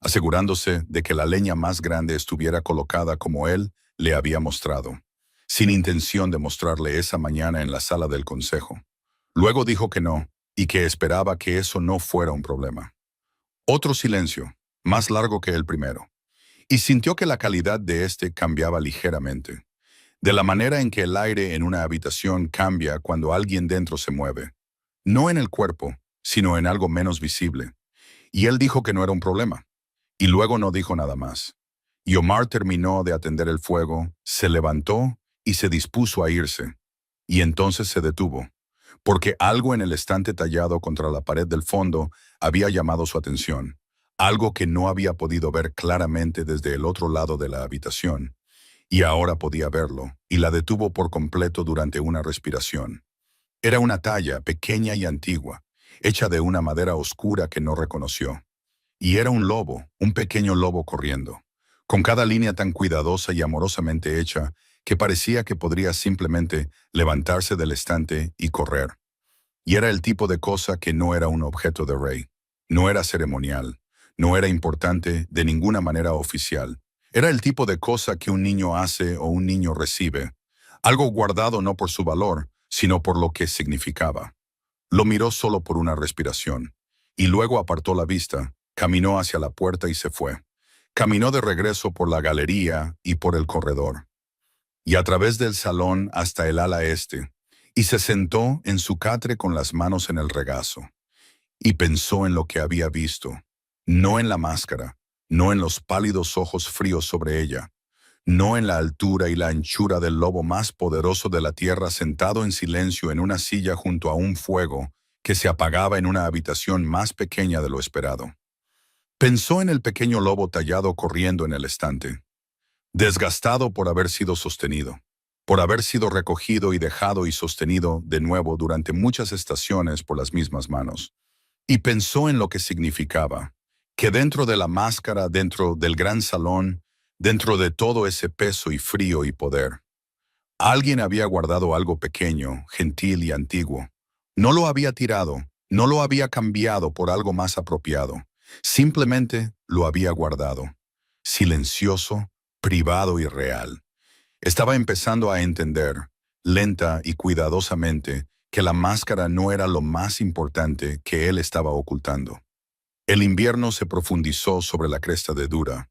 asegurándose de que la leña más grande estuviera colocada como él le había mostrado, sin intención de mostrarle esa mañana en la sala del consejo. Luego dijo que no, y que esperaba que eso no fuera un problema. Otro silencio, más largo que el primero, y sintió que la calidad de este cambiaba ligeramente, de la manera en que el aire en una habitación cambia cuando alguien dentro se mueve, no en el cuerpo, sino en algo menos visible. Y él dijo que no era un problema, y luego no dijo nada más. Y Omar terminó de atender el fuego, se levantó y se dispuso a irse, y entonces se detuvo, porque algo en el estante tallado contra la pared del fondo había llamado su atención, algo que no había podido ver claramente desde el otro lado de la habitación, y ahora podía verlo, y la detuvo por completo durante una respiración. Era una talla pequeña y antigua, hecha de una madera oscura que no reconoció. Y era un lobo, un pequeño lobo corriendo, con cada línea tan cuidadosa y amorosamente hecha que parecía que podría simplemente levantarse del estante y correr. Y era el tipo de cosa que no era un objeto de rey, no era ceremonial, no era importante de ninguna manera oficial. Era el tipo de cosa que un niño hace o un niño recibe, algo guardado no por su valor, sino por lo que significaba. Lo miró solo por una respiración, y luego apartó la vista, caminó hacia la puerta y se fue. Caminó de regreso por la galería y por el corredor, y a través del salón hasta el ala este, y se sentó en su catre con las manos en el regazo, y pensó en lo que había visto, no en la máscara, no en los pálidos ojos fríos sobre ella, no en la altura y la anchura del lobo más poderoso de la tierra sentado en silencio en una silla junto a un fuego que se apagaba en una habitación más pequeña de lo esperado. Pensó en el pequeño lobo tallado corriendo en el estante, desgastado por haber sido sostenido, por haber sido recogido y dejado y sostenido de nuevo durante muchas estaciones por las mismas manos. Y pensó en lo que significaba, que dentro de la máscara, dentro del gran salón, dentro de todo ese peso y frío y poder, alguien había guardado algo pequeño, gentil y antiguo. No lo había tirado, no lo había cambiado por algo más apropiado. Simplemente lo había guardado, silencioso, privado y real. Estaba empezando a entender, lenta y cuidadosamente, que la máscara no era lo más importante que él estaba ocultando. El invierno se profundizó sobre la cresta de Dura,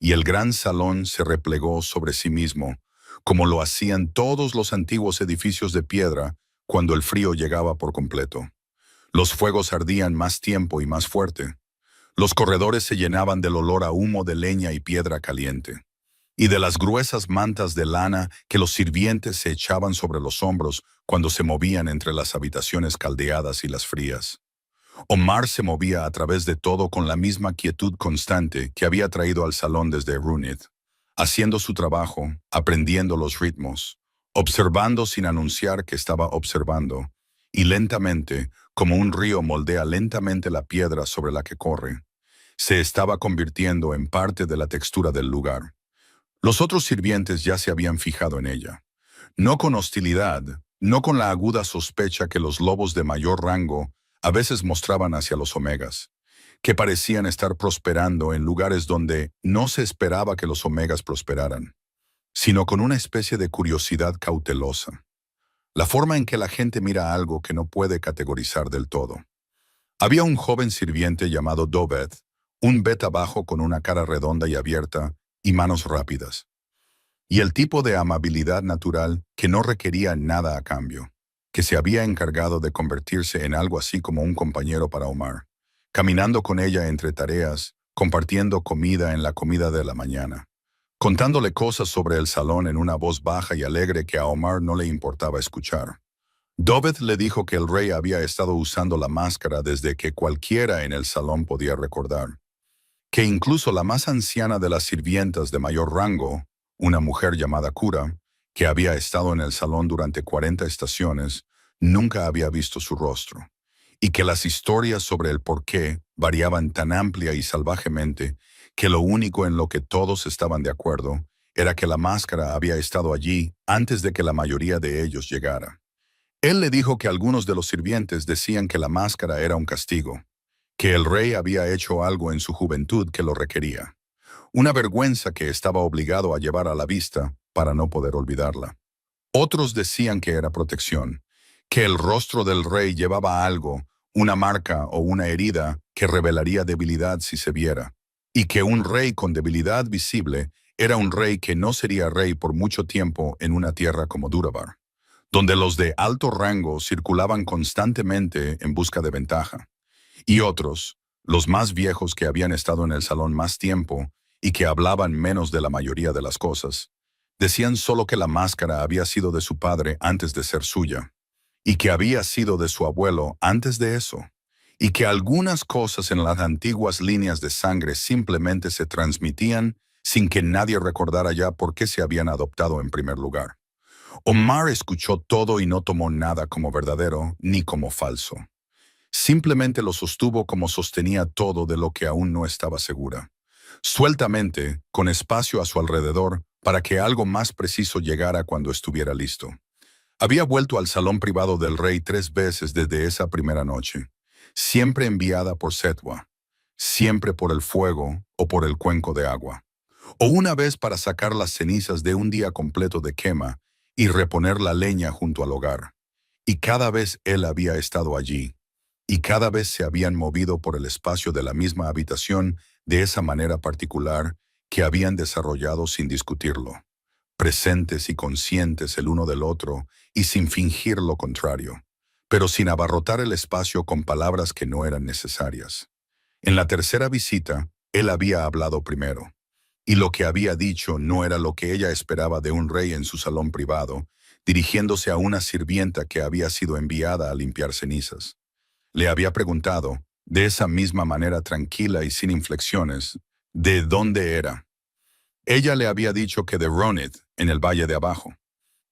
y el gran salón se replegó sobre sí mismo, como lo hacían todos los antiguos edificios de piedra cuando el frío llegaba por completo. Los fuegos ardían más tiempo y más fuerte. Los corredores se llenaban del olor a humo de leña y piedra caliente, y de las gruesas mantas de lana que los sirvientes se echaban sobre los hombros cuando se movían entre las habitaciones caldeadas y las frías. Omar se movía a través de todo con la misma quietud constante que había traído al salón desde Runit, haciendo su trabajo, aprendiendo los ritmos, observando sin anunciar que estaba observando, y lentamente, como un río moldea lentamente la piedra sobre la que corre, se estaba convirtiendo en parte de la textura del lugar. Los otros sirvientes ya se habían fijado en ella, no con hostilidad, no con la aguda sospecha que los lobos de mayor rango a veces mostraban hacia los omegas, que parecían estar prosperando en lugares donde no se esperaba que los omegas prosperaran, sino con una especie de curiosidad cautelosa, la forma en que la gente mira algo que no puede categorizar del todo. Había un joven sirviente llamado Dovet, un beta bajo con una cara redonda y abierta y manos rápidas, y el tipo de amabilidad natural que no requería nada a cambio, que se había encargado de convertirse en algo así como un compañero para Omar, caminando con ella entre tareas, compartiendo comida en la comida de la mañana, contándole cosas sobre el salón en una voz baja y alegre que a Omar no le importaba escuchar. Dovet le dijo que el rey había estado usando la máscara desde que cualquiera en el salón podía recordar, que incluso la más anciana de las sirvientas de mayor rango, una mujer llamada Cura, que había estado en el salón durante 40 estaciones, nunca había visto su rostro, y que las historias sobre el porqué variaban tan amplia y salvajemente que lo único en lo que todos estaban de acuerdo era que la máscara había estado allí antes de que la mayoría de ellos llegara. Él le dijo que algunos de los sirvientes decían que la máscara era un castigo, que el rey había hecho algo en su juventud que lo requería, una vergüenza que estaba obligado a llevar a la vista para no poder olvidarla. Otros decían que era protección, que el rostro del rey llevaba algo, una marca o una herida que revelaría debilidad si se viera, y que un rey con debilidad visible era un rey que no sería rey por mucho tiempo en una tierra como Durabar, donde los de alto rango circulaban constantemente en busca de ventaja, y otros, los más viejos que habían estado en el salón más tiempo y que hablaban menos de la mayoría de las cosas, decían solo que la máscara había sido de su padre antes de ser suya, y que había sido de su abuelo antes de eso, y que algunas cosas en las antiguas líneas de sangre simplemente se transmitían sin que nadie recordara ya por qué se habían adoptado en primer lugar. Omar escuchó todo y no tomó nada como verdadero ni como falso. Simplemente lo sostuvo como sostenía todo de lo que aún no estaba segura. Sueltamente, con espacio a su alrededor, para que algo más preciso llegara cuando estuviera listo. Había vuelto al salón privado del rey 3 veces desde esa primera noche, siempre enviada por Setwa, siempre por el fuego o por el cuenco de agua, o una vez para sacar las cenizas de un día completo de quema y reponer la leña junto al hogar. Y cada vez él había estado allí, y cada vez se habían movido por el espacio de la misma habitación de esa manera particular que habían desarrollado sin discutirlo, presentes y conscientes el uno del otro y sin fingir lo contrario, pero sin abarrotar el espacio con palabras que no eran necesarias. En la tercera visita, él había hablado primero, y lo que había dicho no era lo que ella esperaba de un rey en su salón privado, dirigiéndose a una sirvienta que había sido enviada a limpiar cenizas. Le había preguntado, de esa misma manera tranquila y sin inflexiones, de dónde era. Ella le había dicho que de Ronit, en el valle de abajo,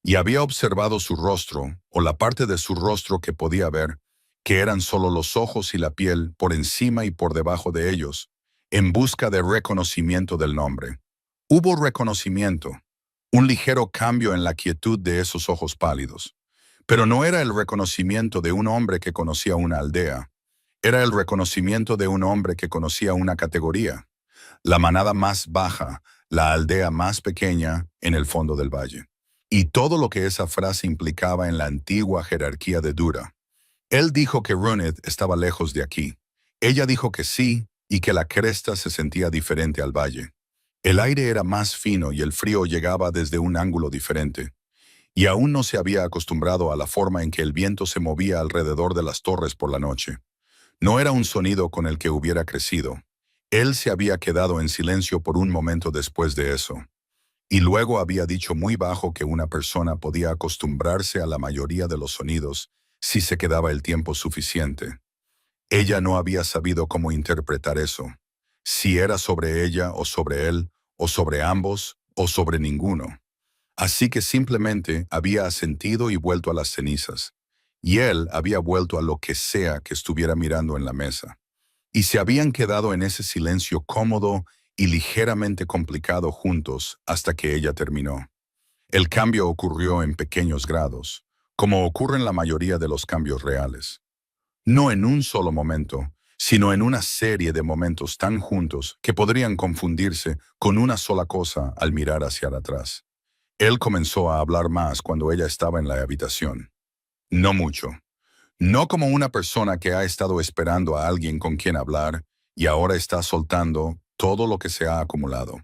y había observado su rostro, o la parte de su rostro que podía ver, que eran solo los ojos y la piel por encima y por debajo de ellos, en busca de reconocimiento del nombre. Hubo reconocimiento, un ligero cambio en la quietud de esos ojos pálidos. Pero no era el reconocimiento de un hombre que conocía una aldea, era el reconocimiento de un hombre que conocía una categoría, la manada más baja, la aldea más pequeña en el fondo del valle. Y todo lo que esa frase implicaba en la antigua jerarquía de Dura. Él dijo que Runit estaba lejos de aquí. Ella dijo que sí y que la cresta se sentía diferente al valle. El aire era más fino y el frío llegaba desde un ángulo diferente. Y aún no se había acostumbrado a la forma en que el viento se movía alrededor de las torres por la noche. No era un sonido con el que hubiera crecido. Él se había quedado en silencio por un momento después de eso. Y luego había dicho muy bajo que una persona podía acostumbrarse a la mayoría de los sonidos si se quedaba el tiempo suficiente. Ella no había sabido cómo interpretar eso. Si era sobre ella o sobre él, o sobre ambos, o sobre ninguno. Así que simplemente había asentido y vuelto a las cenizas, y él había vuelto a lo que sea que estuviera mirando en la mesa. Y se habían quedado en ese silencio cómodo y ligeramente complicado juntos hasta que ella terminó. El cambio ocurrió en pequeños grados, como ocurre en la mayoría de los cambios reales. No en un solo momento, sino en una serie de momentos tan juntos que podrían confundirse con una sola cosa al mirar hacia atrás. Él comenzó a hablar más cuando ella estaba en la habitación. No mucho. No como una persona que ha estado esperando a alguien con quien hablar y ahora está soltando todo lo que se ha acumulado,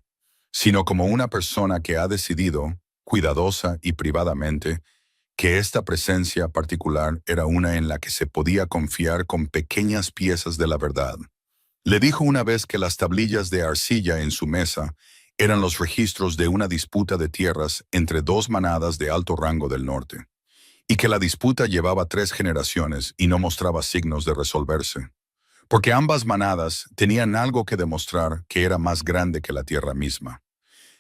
sino como una persona que ha decidido, cuidadosa y privadamente, que esta presencia particular era una en la que se podía confiar con pequeñas piezas de la verdad. Le dijo una vez que las tablillas de arcilla en su mesa eran los registros de una disputa de tierras entre dos manadas de alto rango del norte, y que la disputa llevaba 3 generaciones y no mostraba signos de resolverse, porque ambas manadas tenían algo que demostrar que era más grande que la tierra misma.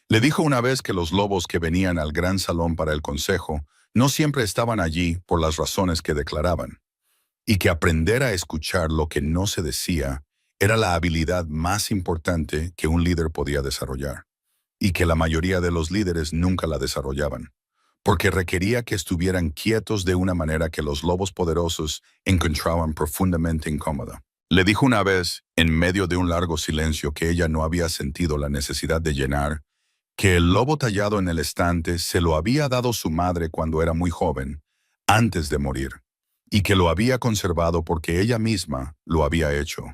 Le dijo una vez que los lobos que venían al gran salón para el consejo no siempre estaban allí por las razones que declaraban, y que aprender a escuchar lo que no se decía era la habilidad más importante que un líder podía desarrollar, y que la mayoría de los líderes nunca la desarrollaban, porque requería que estuvieran quietos de una manera que los lobos poderosos encontraban profundamente incómoda. Le dijo una vez, en medio de un largo silencio que ella no había sentido la necesidad de llenar, que el lobo tallado en el estante se lo había dado su madre cuando era muy joven, antes de morir, y que lo había conservado porque ella misma lo había hecho,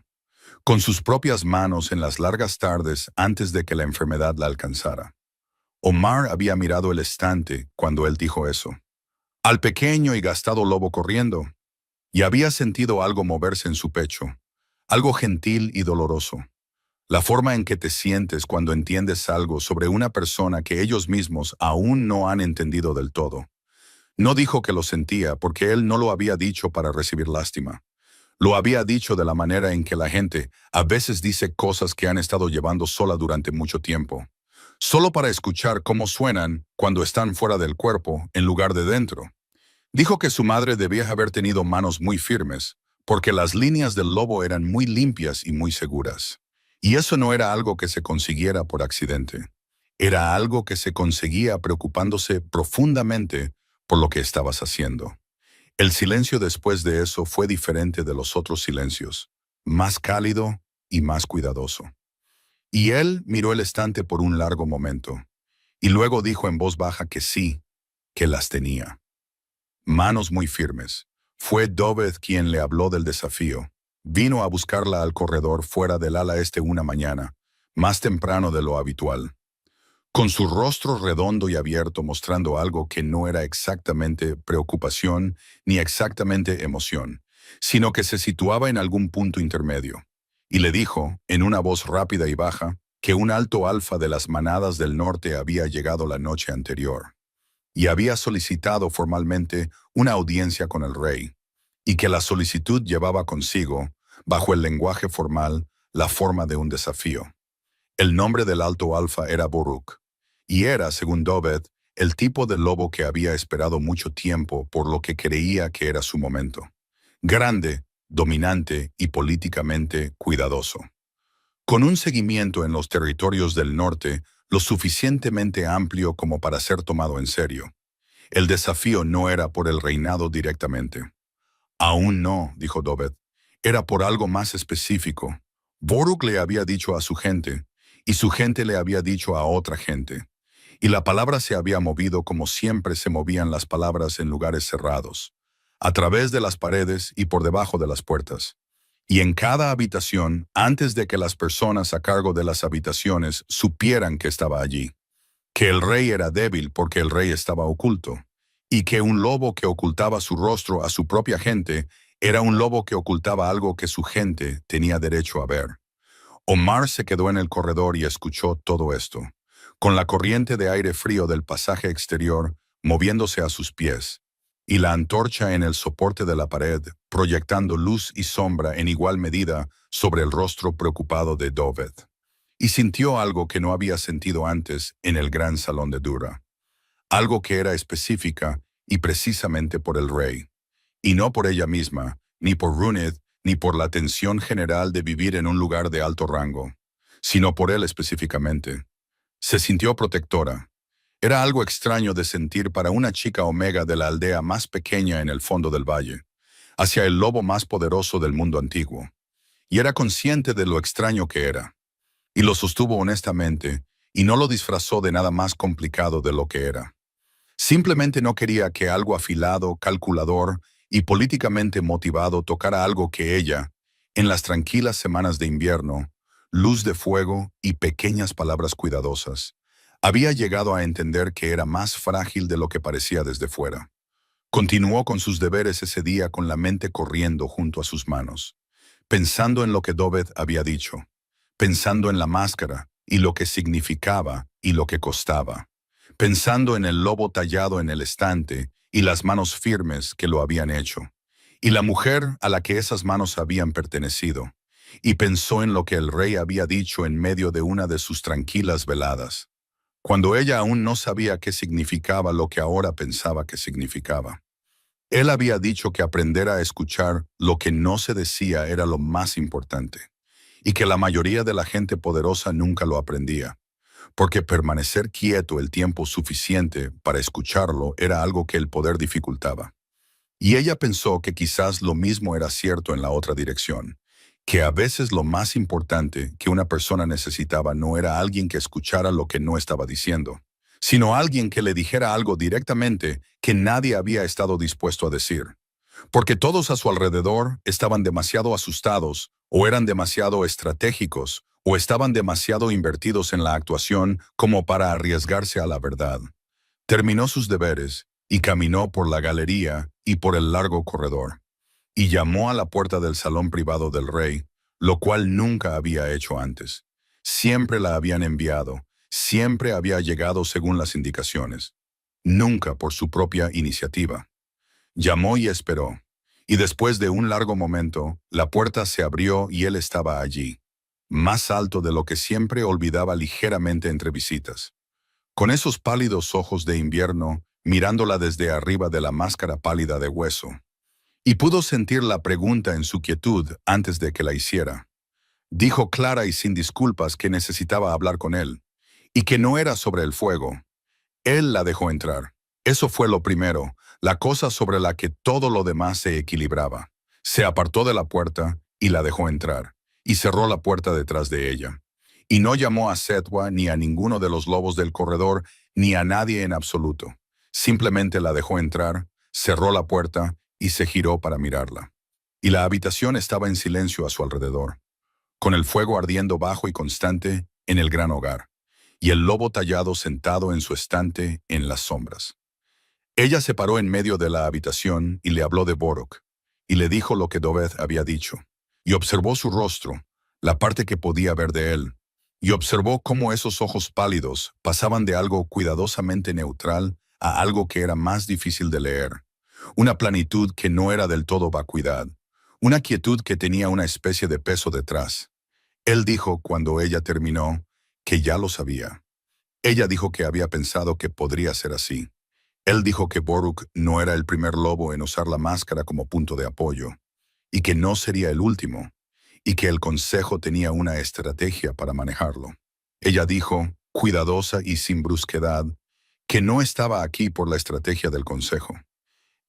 con sus propias manos en las largas tardes antes de que la enfermedad la alcanzara. Omar había mirado el estante cuando él dijo eso. Al pequeño y gastado lobo corriendo, y había sentido algo moverse en su pecho, algo gentil y doloroso. La forma en que te sientes cuando entiendes algo sobre una persona que ellos mismos aún no han entendido del todo. No dijo que lo sentía porque él no lo había dicho para recibir lástima. Lo había dicho de la manera en que la gente a veces dice cosas que han estado llevando sola durante mucho tiempo, solo para escuchar cómo suenan cuando están fuera del cuerpo en lugar de dentro. Dijo que su madre debía haber tenido manos muy firmes, porque las líneas del lobo eran muy limpias y muy seguras. Y eso no era algo que se consiguiera por accidente. Era algo que se conseguía preocupándose profundamente por lo que estabas haciendo. El silencio después de eso fue diferente de los otros silencios, más cálido y más cuidadoso. Y él miró el estante por un largo momento, y luego dijo en voz baja que sí, que las tenía. Manos muy firmes. Fue Doved quien le habló del desafío. Vino a buscarla al corredor fuera del ala este una mañana, más temprano de lo habitual, con su rostro redondo y abierto mostrando algo que no era exactamente preocupación ni exactamente emoción, sino que se situaba en algún punto intermedio. Y le dijo, en una voz rápida y baja, que un alto alfa de las manadas del norte había llegado la noche anterior y había solicitado formalmente una audiencia con el rey, y que la solicitud llevaba consigo, bajo el lenguaje formal, la forma de un desafío. El nombre del alto alfa era Boruk, y era, según Doved, el tipo de lobo que había esperado mucho tiempo por lo que creía que era su momento. Grande, dominante y políticamente cuidadoso. Con un seguimiento en los territorios del norte lo suficientemente amplio como para ser tomado en serio. El desafío no era por el reinado directamente. Aún no, dijo Doved. Era por algo más específico. Boruk le había dicho a su gente, y su gente le había dicho a otra gente. Y la palabra se había movido como siempre se movían las palabras en lugares cerrados, a través de las paredes y por debajo de las puertas. Y en cada habitación, antes de que las personas a cargo de las habitaciones supieran que estaba allí. Que el rey era débil porque el rey estaba oculto, y que un lobo que ocultaba su rostro a su propia gente era un lobo que ocultaba algo que su gente tenía derecho a ver. Omar se quedó en el corredor y escuchó todo esto, con la corriente de aire frío del pasaje exterior moviéndose a sus pies, y la antorcha en el soporte de la pared proyectando luz y sombra en igual medida sobre el rostro preocupado de Doved. Y sintió algo que no había sentido antes en el gran salón de Dura. Algo que era específica y precisamente por el rey. Y no por ella misma, ni por Runed, ni por la tensión general de vivir en un lugar de alto rango, sino por él específicamente. Se sintió protectora. Era algo extraño de sentir para una chica omega de la aldea más pequeña en el fondo del valle, hacia el lobo más poderoso del mundo antiguo. Y era consciente de lo extraño que era. Y lo sostuvo honestamente, y no lo disfrazó de nada más complicado de lo que era. Simplemente no quería que algo afilado, calculador y políticamente motivado tocara algo que ella, en las tranquilas semanas de invierno, luz de fuego y pequeñas palabras cuidadosas, había llegado a entender que era más frágil de lo que parecía desde fuera. Continuó con sus deberes ese día con la mente corriendo junto a sus manos, pensando en lo que Doved había dicho, pensando en la máscara y lo que significaba y lo que costaba, pensando en el lobo tallado en el estante y las manos firmes que lo habían hecho, y la mujer a la que esas manos habían pertenecido, y pensó en lo que el rey había dicho en medio de una de sus tranquilas veladas, cuando ella aún no sabía qué significaba lo que ahora pensaba que significaba. Él había dicho que aprender a escuchar lo que no se decía era lo más importante, y que la mayoría de la gente poderosa nunca lo aprendía, porque permanecer quieto el tiempo suficiente para escucharlo era algo que el poder dificultaba. Y ella pensó que quizás lo mismo era cierto en la otra dirección, que a veces lo más importante que una persona necesitaba no era alguien que escuchara lo que no estaba diciendo, sino alguien que le dijera algo directamente que nadie había estado dispuesto a decir. porque todos a su alrededor estaban demasiado asustados, o eran demasiado estratégicos, o estaban demasiado invertidos en la actuación como para arriesgarse a la verdad. Terminó sus deberes, y caminó por la galería y por el largo corredor, y llamó a la puerta del salón privado del rey, lo cual nunca había hecho antes. Siempre la habían enviado, siempre había llegado según las indicaciones, nunca por su propia iniciativa. Llamó y esperó, y después de un largo momento, la puerta se abrió y él estaba allí, más alto de lo que siempre olvidaba ligeramente entre visitas, con esos pálidos ojos de invierno, mirándola desde arriba de la máscara pálida de hueso. Y pudo sentir la pregunta en su quietud antes de que la hiciera. Dijo clara y sin disculpas que necesitaba hablar con él, y que no era sobre el fuego. Él la dejó entrar. Eso fue lo primero, la cosa sobre la que todo lo demás se equilibraba. Se apartó de la puerta y la dejó entrar, y cerró la puerta detrás de ella. Y no llamó a Setwa ni a ninguno de los lobos del corredor, ni a nadie en absoluto. Simplemente la dejó entrar, cerró la puerta y se giró para mirarla. Y la habitación estaba en silencio a su alrededor, con el fuego ardiendo bajo y constante en el gran hogar, y el lobo tallado sentado en su estante en las sombras. Ella se paró en medio de la habitación y le habló de Borok, y le dijo lo que Doved había dicho, y observó su rostro, la parte que podía ver de él, y observó cómo esos ojos pálidos pasaban de algo cuidadosamente neutral a algo que era más difícil de leer, una planitud que no era del todo vacuidad, una quietud que tenía una especie de peso detrás. Él dijo, cuando ella terminó, que ya lo sabía. Ella dijo que había pensado que podría ser así. Él dijo que Boruk no era el primer lobo en usar la máscara como punto de apoyo, y que no sería el último, y que el consejo tenía una estrategia para manejarlo. Ella dijo, cuidadosa y sin brusquedad, que no estaba aquí por la estrategia del consejo.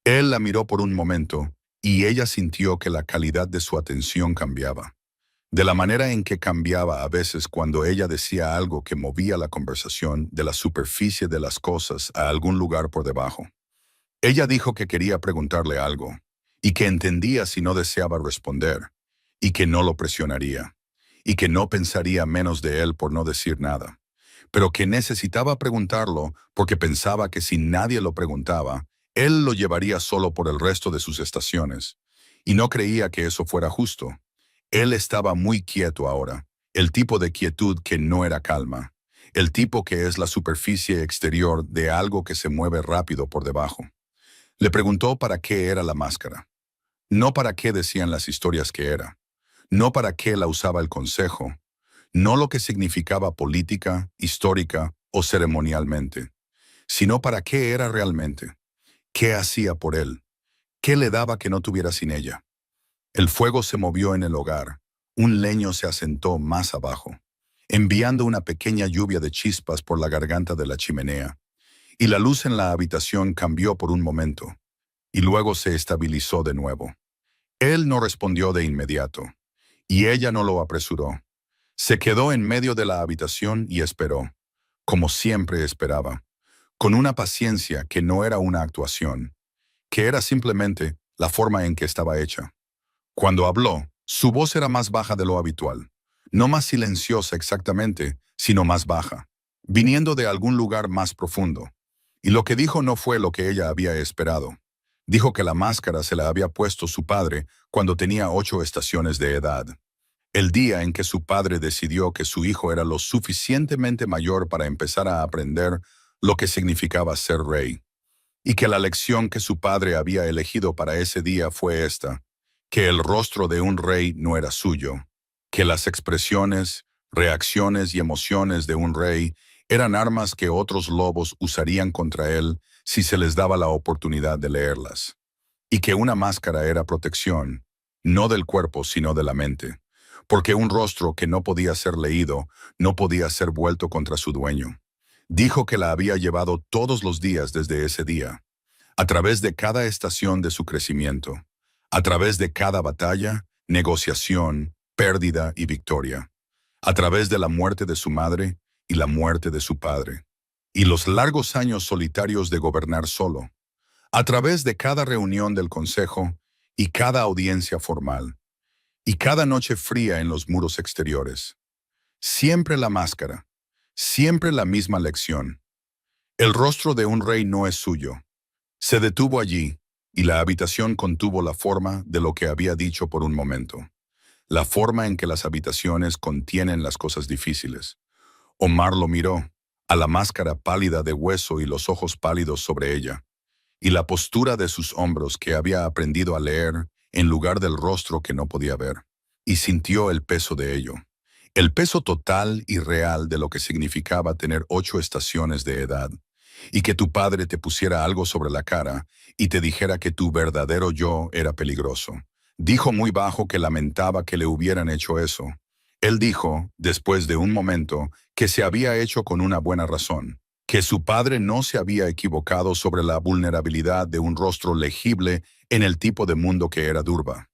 Él la miró por un momento, y ella sintió que la calidad de su atención cambiaba. De la manera en que cambiaba a veces cuando ella decía algo que movía la conversación de la superficie de las cosas a algún lugar por debajo. Ella dijo que quería preguntarle algo, y que entendía si no deseaba responder, y que no lo presionaría, y que no pensaría menos de él por no decir nada, pero que necesitaba preguntarlo porque pensaba que si nadie lo preguntaba, él lo llevaría solo por el resto de sus estaciones, y no creía que eso fuera justo. Él estaba muy quieto ahora, el tipo de quietud que no era calma, el tipo que es la superficie exterior de algo que se mueve rápido por debajo. Le preguntó para qué era la máscara, no para qué decían las historias que era, no para qué la usaba el consejo, no lo que significaba política, histórica o ceremonialmente, sino para qué era realmente, qué hacía por él, qué le daba que no tuviera sin ella. El fuego se movió en el hogar, un leño se asentó más abajo, enviando una pequeña lluvia de chispas por la garganta de la chimenea, y la luz en la habitación cambió por un momento, y luego se estabilizó de nuevo. Él no respondió de inmediato, y ella no lo apresuró. Se quedó en medio de la habitación y esperó, como siempre esperaba, con una paciencia que no era una actuación, que era simplemente la forma en que estaba hecha. Cuando habló, su voz era más baja de lo habitual, no más silenciosa exactamente, sino más baja, viniendo de algún lugar más profundo. Y lo que dijo no fue lo que ella había esperado. Dijo que la máscara se la había puesto su padre cuando tenía 8 estaciones de edad. El día en que su padre decidió que su hijo era lo suficientemente mayor para empezar a aprender lo que significaba ser rey. Y que la lección que su padre había elegido para ese día fue esta: que el rostro de un rey no era suyo, que las expresiones, reacciones y emociones de un rey eran armas que otros lobos usarían contra él si se les daba la oportunidad de leerlas, y que una máscara era protección, no del cuerpo sino de la mente, porque un rostro que no podía ser leído no podía ser vuelto contra su dueño. Dijo que la había llevado todos los días desde ese día, a través de cada estación de su crecimiento, a través de cada batalla, negociación, pérdida y victoria, a través de la muerte de su madre y la muerte de su padre, y los largos años solitarios de gobernar solo, A través de cada reunión del consejo y cada audiencia formal, y cada noche fría en los muros exteriores. Siempre la máscara, siempre la misma lección. El rostro de un rey no es suyo. Se detuvo allí, y la habitación contuvo la forma de lo que había dicho por un momento. La forma en que las habitaciones contienen las cosas difíciles. Omar lo miró, a la máscara pálida de hueso y los ojos pálidos sobre ella, y la postura de sus hombros que había aprendido a leer en lugar del rostro que no podía ver, y sintió el peso de ello. El peso total y real de lo que significaba tener 8 estaciones de edad, y que tu padre te pusiera algo sobre la cara y te dijera que tu verdadero yo era peligroso. Dijo muy bajo que lamentaba que le hubieran hecho eso. Él dijo, después de un momento, que se había hecho con una buena razón, que su padre no se había equivocado sobre la vulnerabilidad de un rostro legible en el tipo de mundo que era Durba,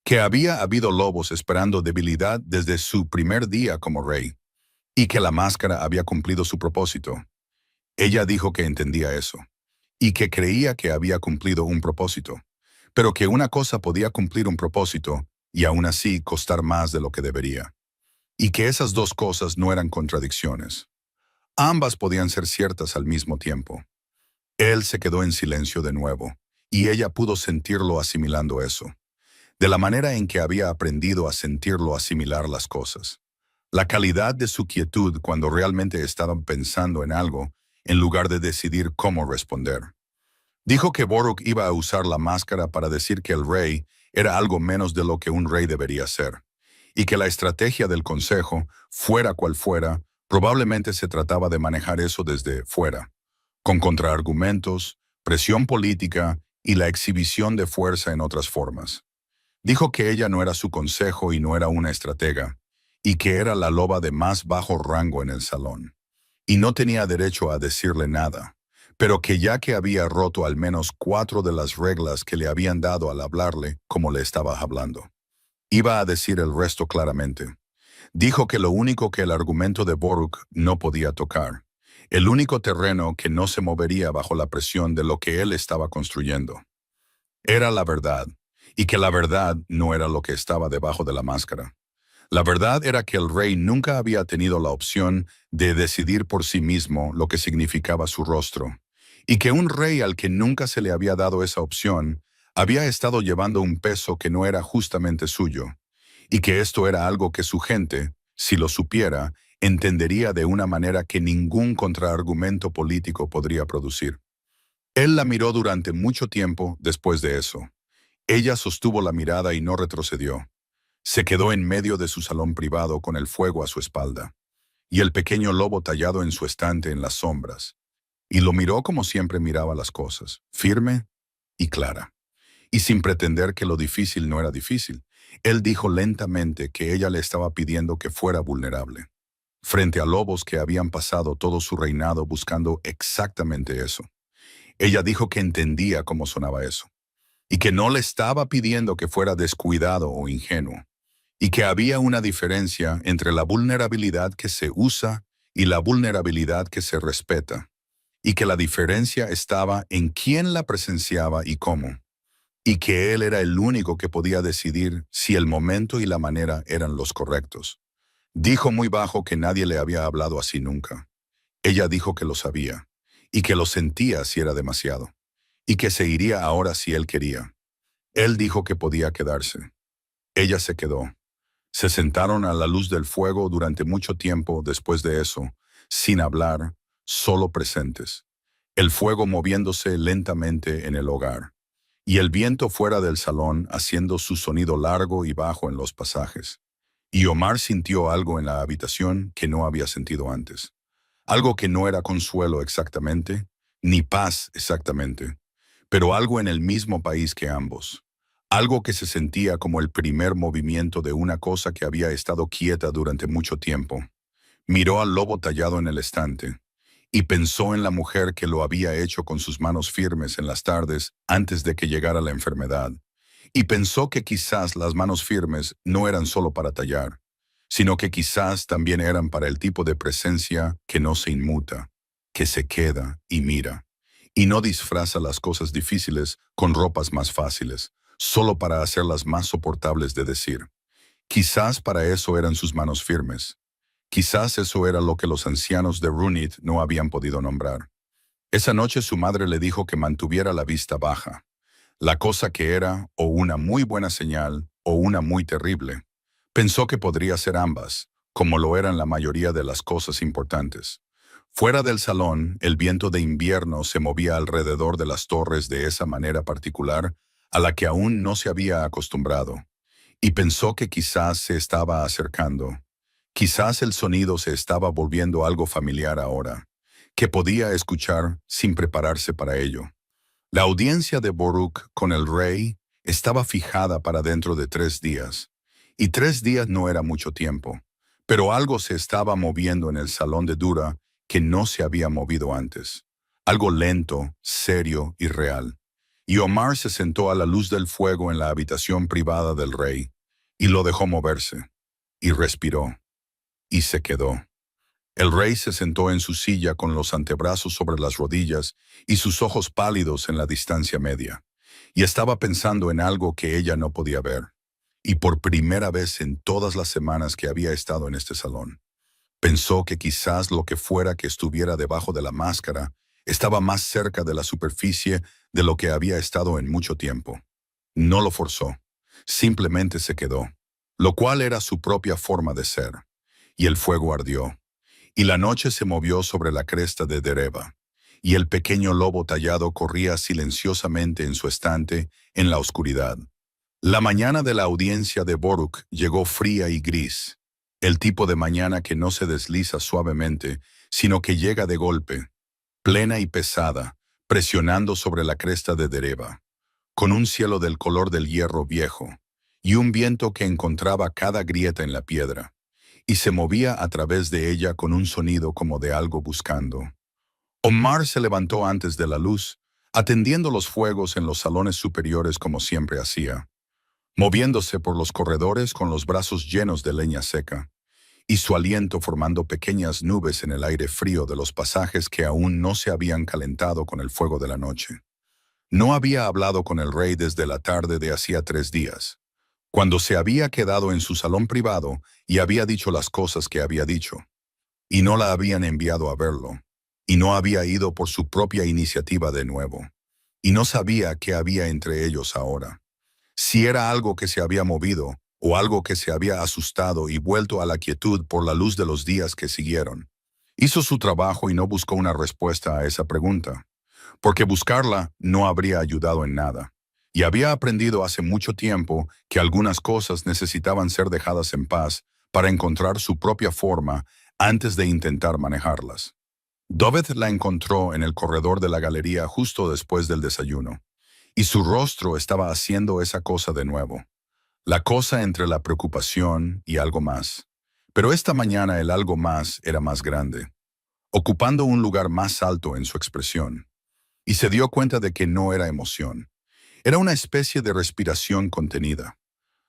que había habido lobos esperando debilidad desde su primer día como rey, y que la máscara había cumplido su propósito. Ella dijo que entendía eso, y que creía que había cumplido un propósito, pero que una cosa podía cumplir un propósito y aún así costar más de lo que debería, y que esas dos cosas no eran contradicciones. Ambas podían ser ciertas al mismo tiempo. Él se quedó en silencio de nuevo, y ella pudo sentirlo asimilando eso, de la manera en que había aprendido a sentirlo asimilar las cosas. La calidad de su quietud cuando realmente estaban pensando en algo, en lugar de decidir cómo responder. Dijo que Boruk iba a usar la máscara para decir que el rey era algo menos de lo que un rey debería ser, y que la estrategia del consejo, fuera cual fuera, probablemente se trataba de manejar eso desde fuera, con contraargumentos, presión política y la exhibición de fuerza en otras formas. Dijo que ella no era su consejo y no era una estratega, y que era la loba de más bajo rango en el salón, y no tenía derecho a decirle nada, pero que ya que había roto al menos 4 de las reglas que le habían dado al hablarle como le estaba hablando, iba a decir el resto claramente. Dijo que lo único que el argumento de Boruk no podía tocar, el único terreno que no se movería bajo la presión de lo que él estaba construyendo, era la verdad, y que la verdad no era lo que estaba debajo de la máscara. La verdad era que el rey nunca había tenido la opción de decidir por sí mismo lo que significaba su rostro, y que un rey al que nunca se le había dado esa opción había estado llevando un peso que no era justamente suyo, y que esto era algo que su gente, si lo supiera, entendería de una manera que ningún contraargumento político podría producir. Él la miró durante mucho tiempo después de eso. Ella sostuvo la mirada y no retrocedió. Se quedó en medio de su salón privado con el fuego a su espalda, y el pequeño lobo tallado en su estante en las sombras, y lo miró como siempre miraba las cosas, firme y clara, y sin pretender que lo difícil no era difícil. Él dijo lentamente que ella le estaba pidiendo que fuera vulnerable, frente a lobos que habían pasado todo su reinado buscando exactamente eso. Ella dijo que entendía cómo sonaba eso, y que no le estaba pidiendo que fuera descuidado o ingenuo, y que había una diferencia entre la vulnerabilidad que se usa y la vulnerabilidad que se respeta, y que la diferencia estaba en quién la presenciaba y cómo, y que él era el único que podía decidir si el momento y la manera eran los correctos. Dijo muy bajo que nadie le había hablado así nunca. Ella dijo que lo sabía, y que lo sentía si era demasiado, y que se iría ahora si él quería. Él dijo que podía quedarse. Ella se quedó. Se sentaron a la luz del fuego durante mucho tiempo después de eso, sin hablar, solo presentes. El fuego moviéndose lentamente en el hogar, y el viento fuera del salón haciendo su sonido largo y bajo en los pasajes. Y Omar sintió algo en la habitación que no había sentido antes. Algo que no era consuelo exactamente, ni paz exactamente, pero algo en el mismo país que ambos. Algo que se sentía como el primer movimiento de una cosa que había estado quieta durante mucho tiempo. Miró al lobo tallado en el estante, y pensó en la mujer que lo había hecho con sus manos firmes en las tardes antes de que llegara la enfermedad, y pensó que quizás las manos firmes no eran solo para tallar, sino que quizás también eran para el tipo de presencia que no se inmuta, que se queda y mira, y no disfraza las cosas difíciles con ropas más fáciles, solo para hacerlas más soportables de decir. Quizás para eso eran sus manos firmes. Quizás eso era lo que los ancianos de Runit no habían podido nombrar. Esa noche su madre le dijo que mantuviera la vista baja, la cosa que era o una muy buena señal o una muy terrible. Pensó que podría ser ambas, como lo eran la mayoría de las cosas importantes. Fuera del salón, el viento de invierno se movía alrededor de las torres de esa manera particular a la que aún no se había acostumbrado, y pensó que quizás se estaba acercando. Quizás el sonido se estaba volviendo algo familiar ahora, que podía escuchar sin prepararse para ello. La audiencia de Boruk con el rey estaba fijada para dentro de 3 días, y 3 días no era mucho tiempo, pero algo se estaba moviendo en el salón de Dura que no se había movido antes. Algo lento, serio y real. Y Omar se sentó a la luz del fuego en la habitación privada del rey, y lo dejó moverse, y respiró, y se quedó. El rey se sentó en su silla con los antebrazos sobre las rodillas y sus ojos pálidos en la distancia media, y estaba pensando en algo que ella no podía ver, y por primera vez en todas las semanas que había estado en este salón. Pensó que quizás lo que fuera que estuviera debajo de la máscara estaba más cerca de la superficie de lo que había estado en mucho tiempo. No lo forzó, simplemente se quedó, lo cual era su propia forma de ser, y el fuego ardió. Y la noche se movió sobre la cresta de Dereba, y el pequeño lobo tallado corría silenciosamente en su estante en la oscuridad. La mañana de la audiencia de Boruk llegó fría y gris, el tipo de mañana que no se desliza suavemente, sino que llega de golpe, plena y pesada, presionando sobre la cresta de Dereba, con un cielo del color del hierro viejo, y un viento que encontraba cada grieta en la piedra y se movía a través de ella con un sonido como de algo buscando. Omar se levantó antes de la luz, atendiendo los fuegos en los salones superiores como siempre hacía, moviéndose por los corredores con los brazos llenos de leña seca, y su aliento formando pequeñas nubes en el aire frío de los pasajes que aún no se habían calentado con el fuego de la noche. No había hablado con el rey desde la tarde de hacía 3 días, cuando se había quedado en su salón privado y había dicho las cosas que había dicho, y no la habían enviado a verlo, y no había ido por su propia iniciativa de nuevo, y no sabía qué había entre ellos ahora. Si era algo que se había movido, o algo que se había asustado y vuelto a la quietud por la luz de los días que siguieron. Hizo su trabajo y no buscó una respuesta a esa pregunta, porque buscarla no habría ayudado en nada. Y había aprendido hace mucho tiempo que algunas cosas necesitaban ser dejadas en paz para encontrar su propia forma antes de intentar manejarlas. Dovet la encontró en el corredor de la galería justo después del desayuno, y su rostro estaba haciendo esa cosa de nuevo, la cosa entre la preocupación y algo más. Pero esta mañana el algo más era más grande, ocupando un lugar más alto en su expresión, y se dio cuenta de que no era emoción. Era una especie de respiración contenida,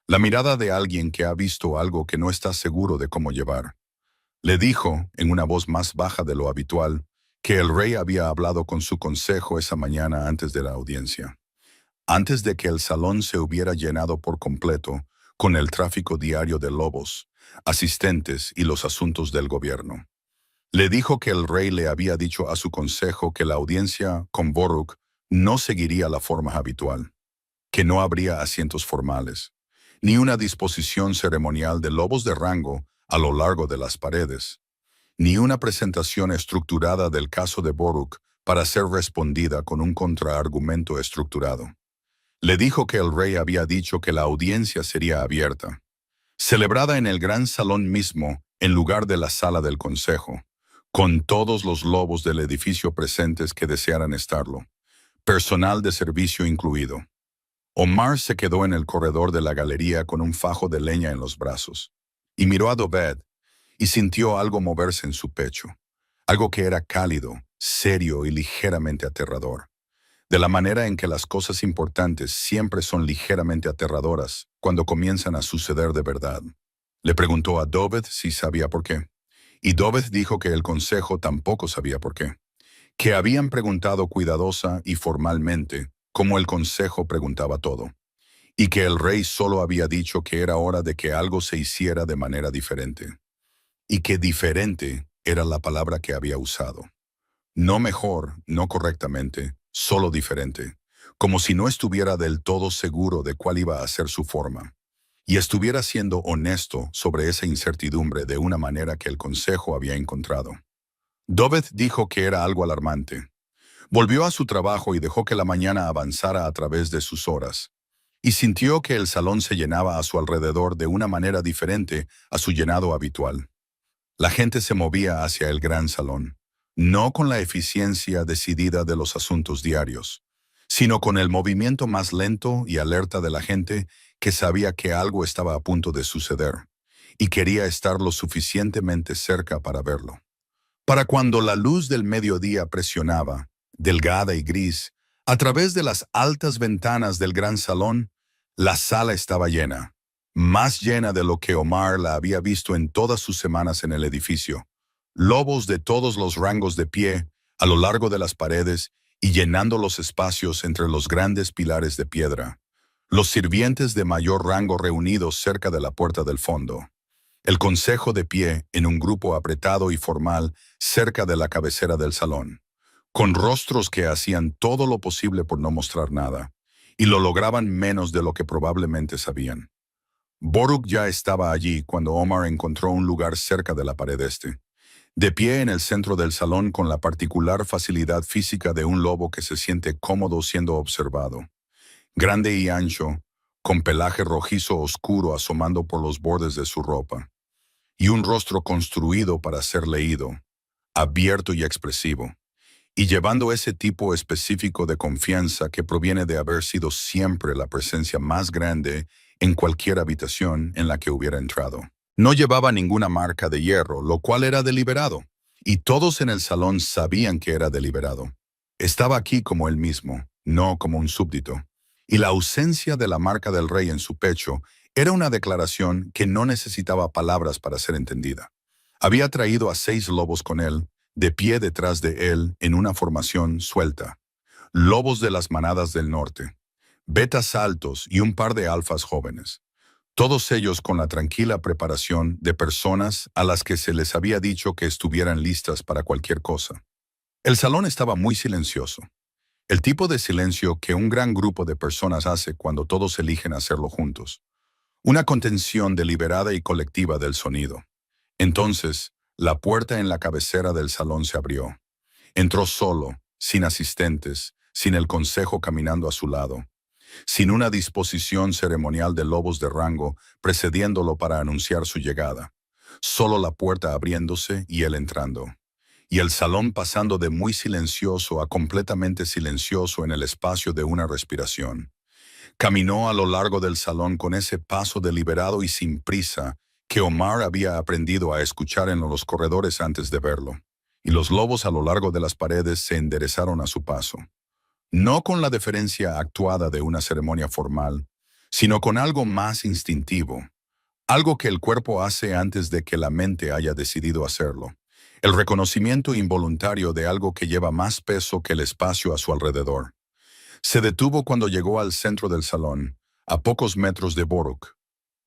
la mirada de alguien que ha visto algo que no está seguro de cómo llevar. Le dijo, en una voz más baja de lo habitual, que el rey había hablado con su consejo esa mañana antes de la audiencia, antes de que el salón se hubiera llenado por completo con el tráfico diario de lobos, asistentes y los asuntos del gobierno. Le dijo que el rey le había dicho a su consejo que la audiencia con Boruk no seguiría la forma habitual, que no habría asientos formales, ni una disposición ceremonial de lobos de rango a lo largo de las paredes, ni una presentación estructurada del caso de Boruk para ser respondida con un contraargumento estructurado. Le dijo que el rey había dicho que la audiencia sería abierta, celebrada en el gran salón mismo en lugar de la sala del consejo, con todos los lobos del edificio presentes que desearan estarlo, personal de servicio incluido. Omar se quedó en el corredor de la galería con un fajo de leña en los brazos, y miró a Dovet, y sintió algo moverse en su pecho, algo que era cálido, serio y ligeramente aterrador, de la manera en que las cosas importantes siempre son ligeramente aterradoras cuando comienzan a suceder de verdad. Le preguntó a Dovet si sabía por qué, y Dovet dijo que el consejo tampoco sabía por qué, que habían preguntado cuidadosa y formalmente, como el consejo preguntaba todo, y que el rey solo había dicho que era hora de que algo se hiciera de manera diferente, y que diferente era la palabra que había usado. No mejor, no correctamente, solo diferente, como si no estuviera del todo seguro de cuál iba a ser su forma, y estuviera siendo honesto sobre esa incertidumbre de una manera que el consejo había encontrado. Dovet dijo que era algo alarmante. Volvió a su trabajo y dejó que la mañana avanzara a través de sus horas, y sintió que el salón se llenaba a su alrededor de una manera diferente a su llenado habitual. La gente se movía hacia el gran salón, no con la eficiencia decidida de los asuntos diarios, sino con el movimiento más lento y alerta de la gente que sabía que algo estaba a punto de suceder, y quería estar lo suficientemente cerca para verlo. Para cuando la luz del mediodía presionaba, delgada y gris, a través de las altas ventanas del gran salón, la sala estaba llena, más llena de lo que Omar la había visto en todas sus semanas en el edificio. Lobos de todos los rangos de pie, a lo largo de las paredes y llenando los espacios entre los grandes pilares de piedra. Los sirvientes de mayor rango reunidos cerca de la puerta del fondo. El consejo de pie en un grupo apretado y formal cerca de la cabecera del salón, con rostros que hacían todo lo posible por no mostrar nada, y lo lograban menos de lo que probablemente sabían. Boruk ya estaba allí cuando Omar encontró un lugar cerca de la pared este, de pie en el centro del salón con la particular facilidad física de un lobo que se siente cómodo siendo observado. Grande y ancho, con pelaje rojizo oscuro asomando por los bordes de su ropa, y un rostro construido para ser leído, abierto y expresivo, y llevando ese tipo específico de confianza que proviene de haber sido siempre la presencia más grande en cualquier habitación en la que hubiera entrado. No llevaba ninguna marca de hierro, lo cual era deliberado, y todos en el salón sabían que era deliberado. Estaba aquí como él mismo, no como un súbdito, y la ausencia de la marca del rey en su pecho era una declaración que no necesitaba palabras para ser entendida. Había traído a 6 lobos con él, de pie detrás de él en una formación suelta. Lobos de las manadas del norte, betas altos y un par de alfas jóvenes. Todos ellos con la tranquila preparación de personas a las que se les había dicho que estuvieran listas para cualquier cosa. El salón estaba muy silencioso. El tipo de silencio que un gran grupo de personas hace cuando todos eligen hacerlo juntos. Una contención deliberada y colectiva del sonido. Entonces, la puerta en la cabecera del salón se abrió. Entró solo, sin asistentes, sin el consejo caminando a su lado, sin una disposición ceremonial de lobos de rango precediéndolo para anunciar su llegada. Solo la puerta abriéndose y él entrando. Y el salón pasando de muy silencioso a completamente silencioso en el espacio de una respiración. Caminó a lo largo del salón con ese paso deliberado y sin prisa que Omar había aprendido a escuchar en los corredores antes de verlo, y los lobos a lo largo de las paredes se enderezaron a su paso. No con la deferencia actuada de una ceremonia formal, sino con algo más instintivo, algo que el cuerpo hace antes de que la mente haya decidido hacerlo. El reconocimiento involuntario de algo que lleva más peso que el espacio a su alrededor. Se detuvo cuando llegó al centro del salón, a pocos metros de Boruk,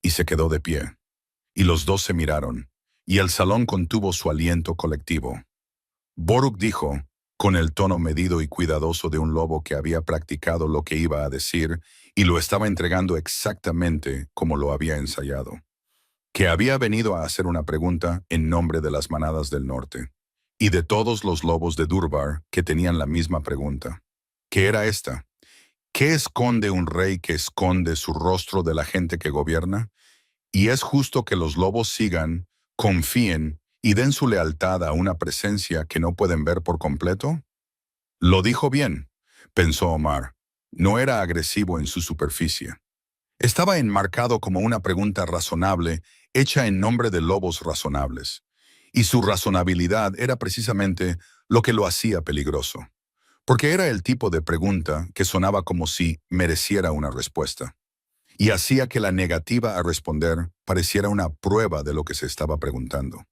y se quedó de pie. Y los dos se miraron, y el salón contuvo su aliento colectivo. Boruk dijo, con el tono medido y cuidadoso de un lobo que había practicado lo que iba a decir y lo estaba entregando exactamente como lo había ensayado, que había venido a hacer una pregunta en nombre de las manadas del norte, y de todos los lobos de Durbar que tenían la misma pregunta. ¿Qué era esta? ¿Qué esconde un rey que esconde su rostro de la gente que gobierna? Y es justo que los lobos sigan, confíen y den su lealtad a una presencia que no pueden ver por completo. Lo dijo bien, pensó Omar. No era agresivo en su superficie. Estaba enmarcado como una pregunta razonable hecha en nombre de lobos razonables. Y su razonabilidad era precisamente lo que lo hacía peligroso. Porque era el tipo de pregunta que sonaba como si mereciera una respuesta. Y hacía que la negativa a responder pareciera una prueba de lo que se estaba preguntando.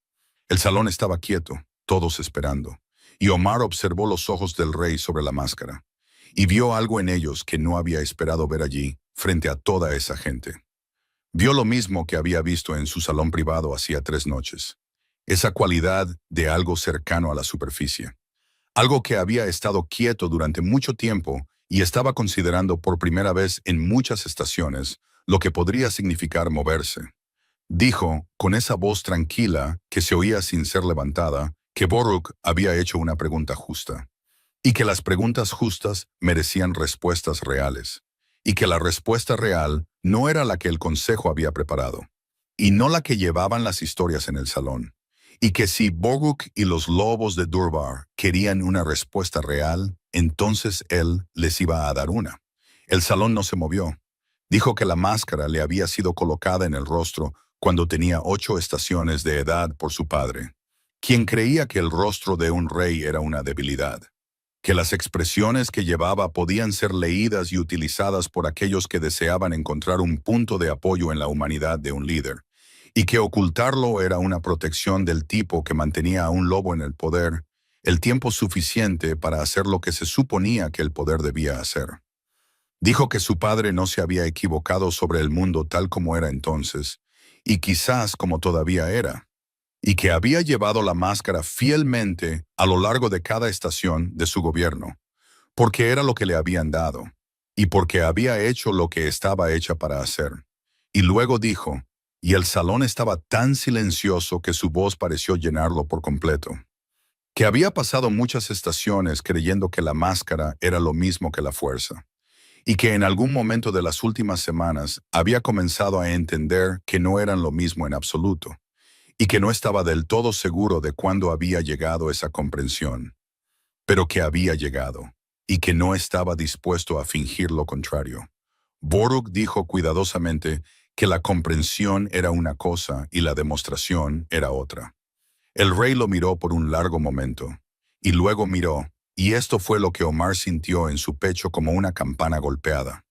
El salón estaba quieto, todos esperando. Y Omar observó los ojos del rey sobre la máscara, y vio algo en ellos que no había esperado ver allí, frente a toda esa gente. Vio lo mismo que había visto en su salón privado hacía 3 noches. Esa cualidad de algo cercano a la superficie. Algo que había estado quieto durante mucho tiempo y estaba considerando por primera vez en muchas estaciones lo que podría significar moverse. Dijo, con esa voz tranquila que se oía sin ser levantada, que Boruk había hecho una pregunta justa, y que las preguntas justas merecían respuestas reales, y que la respuesta real no era la que el consejo había preparado, y no la que llevaban las historias en el salón, y que si Boruk y los lobos de Durbar querían una respuesta real, entonces él les iba a dar una. El salón no se movió. Dijo que la máscara le había sido colocada en el rostro cuando tenía 8 estaciones de edad por su padre, quien creía que el rostro de un rey era una debilidad, que las expresiones que llevaba podían ser leídas y utilizadas por aquellos que deseaban encontrar un punto de apoyo en la humanidad de un líder, y que ocultarlo era una protección del tipo que mantenía a un lobo en el poder el tiempo suficiente para hacer lo que se suponía que el poder debía hacer. Dijo que su padre no se había equivocado sobre el mundo tal como era entonces, y quizás como todavía era, y que había llevado la máscara fielmente a lo largo de cada estación de su gobierno, porque era lo que le habían dado, y porque había hecho lo que estaba hecha para hacer. Y luego dijo, y el salón estaba tan silencioso que su voz pareció llenarlo por completo, que había pasado muchas estaciones creyendo que la máscara era lo mismo que la fuerza, y que en algún momento de las últimas semanas había comenzado a entender que no eran lo mismo en absoluto, y que no estaba del todo seguro de cuándo había llegado esa comprensión, pero que había llegado, y que no estaba dispuesto a fingir lo contrario. Boruk dijo cuidadosamente que la comprensión era una cosa y la demostración era otra. El rey lo miró por un largo momento, y luego miró, y esto fue lo que Omar sintió en su pecho como una campana golpeada.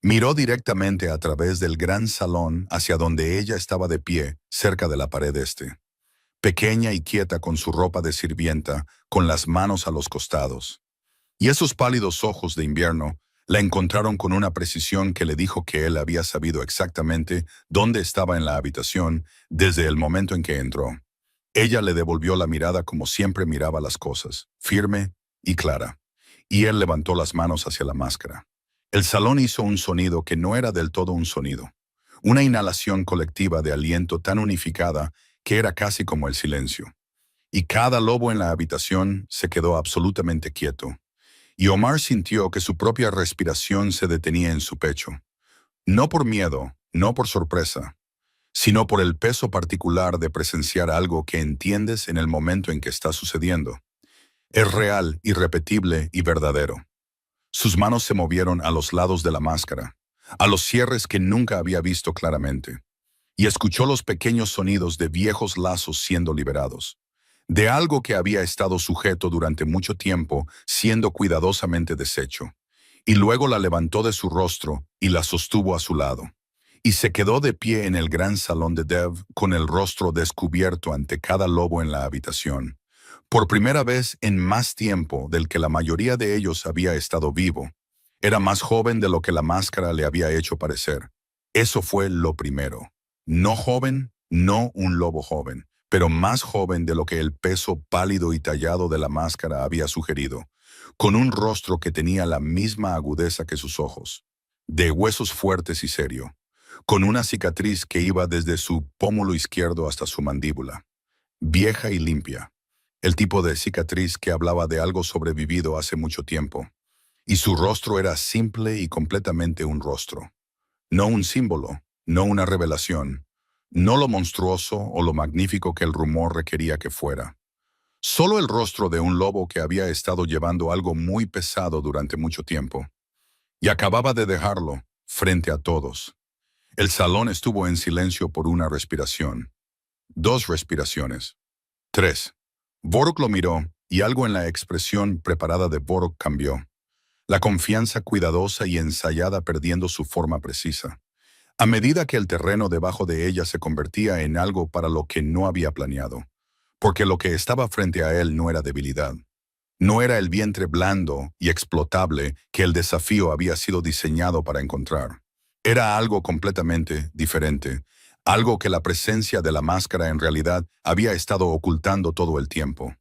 Miró directamente a través del gran salón hacia donde ella estaba de pie, cerca de la pared este, pequeña y quieta con su ropa de sirvienta, con las manos a los costados. Y esos pálidos ojos de invierno la encontraron con una precisión que le dijo que él había sabido exactamente dónde estaba en la habitación desde el momento en que entró. Ella le devolvió la mirada como siempre miraba las cosas, firme y clara, y él levantó las manos hacia la máscara. El salón hizo un sonido que no era del todo un sonido, una inhalación colectiva de aliento tan unificada que era casi como el silencio. Y cada lobo en la habitación se quedó absolutamente quieto, y Omar sintió que su propia respiración se detenía en su pecho, no por miedo, no por sorpresa, sino por el peso particular de presenciar algo que entiendes en el momento en que está sucediendo. Es real, irrepetible y verdadero. Sus manos se movieron a los lados de la máscara, a los cierres que nunca había visto claramente, y escuchó los pequeños sonidos de viejos lazos siendo liberados, de algo que había estado sujeto durante mucho tiempo siendo cuidadosamente deshecho, y luego la levantó de su rostro y la sostuvo a su lado, y se quedó de pie en el gran salón de Dev con el rostro descubierto ante cada lobo en la habitación, por primera vez en más tiempo del que la mayoría de ellos había estado vivo. Era más joven de lo que la máscara le había hecho parecer. Eso fue lo primero. No joven, no un lobo joven, pero más joven de lo que el peso pálido y tallado de la máscara había sugerido, con un rostro que tenía la misma agudeza que sus ojos, de huesos fuertes y serio, con una cicatriz que iba desde su pómulo izquierdo hasta su mandíbula, vieja y limpia, el tipo de cicatriz que hablaba de algo sobrevivido hace mucho tiempo, y su rostro era simple y completamente un rostro, no un símbolo, no una revelación, no lo monstruoso o lo magnífico que el rumor requería que fuera. Solo el rostro de un lobo que había estado llevando algo muy pesado durante mucho tiempo, y acababa de dejarlo frente a todos. El salón estuvo en silencio por una respiración, 2 respiraciones, 3. Boruk lo miró, y algo en la expresión preparada de Boruk cambió, la confianza cuidadosa y ensayada perdiendo su forma precisa, a medida que el terreno debajo de ella se convertía en algo para lo que no había planeado, porque lo que estaba frente a él no era debilidad, No era el vientre blando y explotable que el desafío había sido diseñado para encontrar. Era algo completamente diferente, algo que la presencia de la máscara en realidad había estado ocultando todo el tiempo.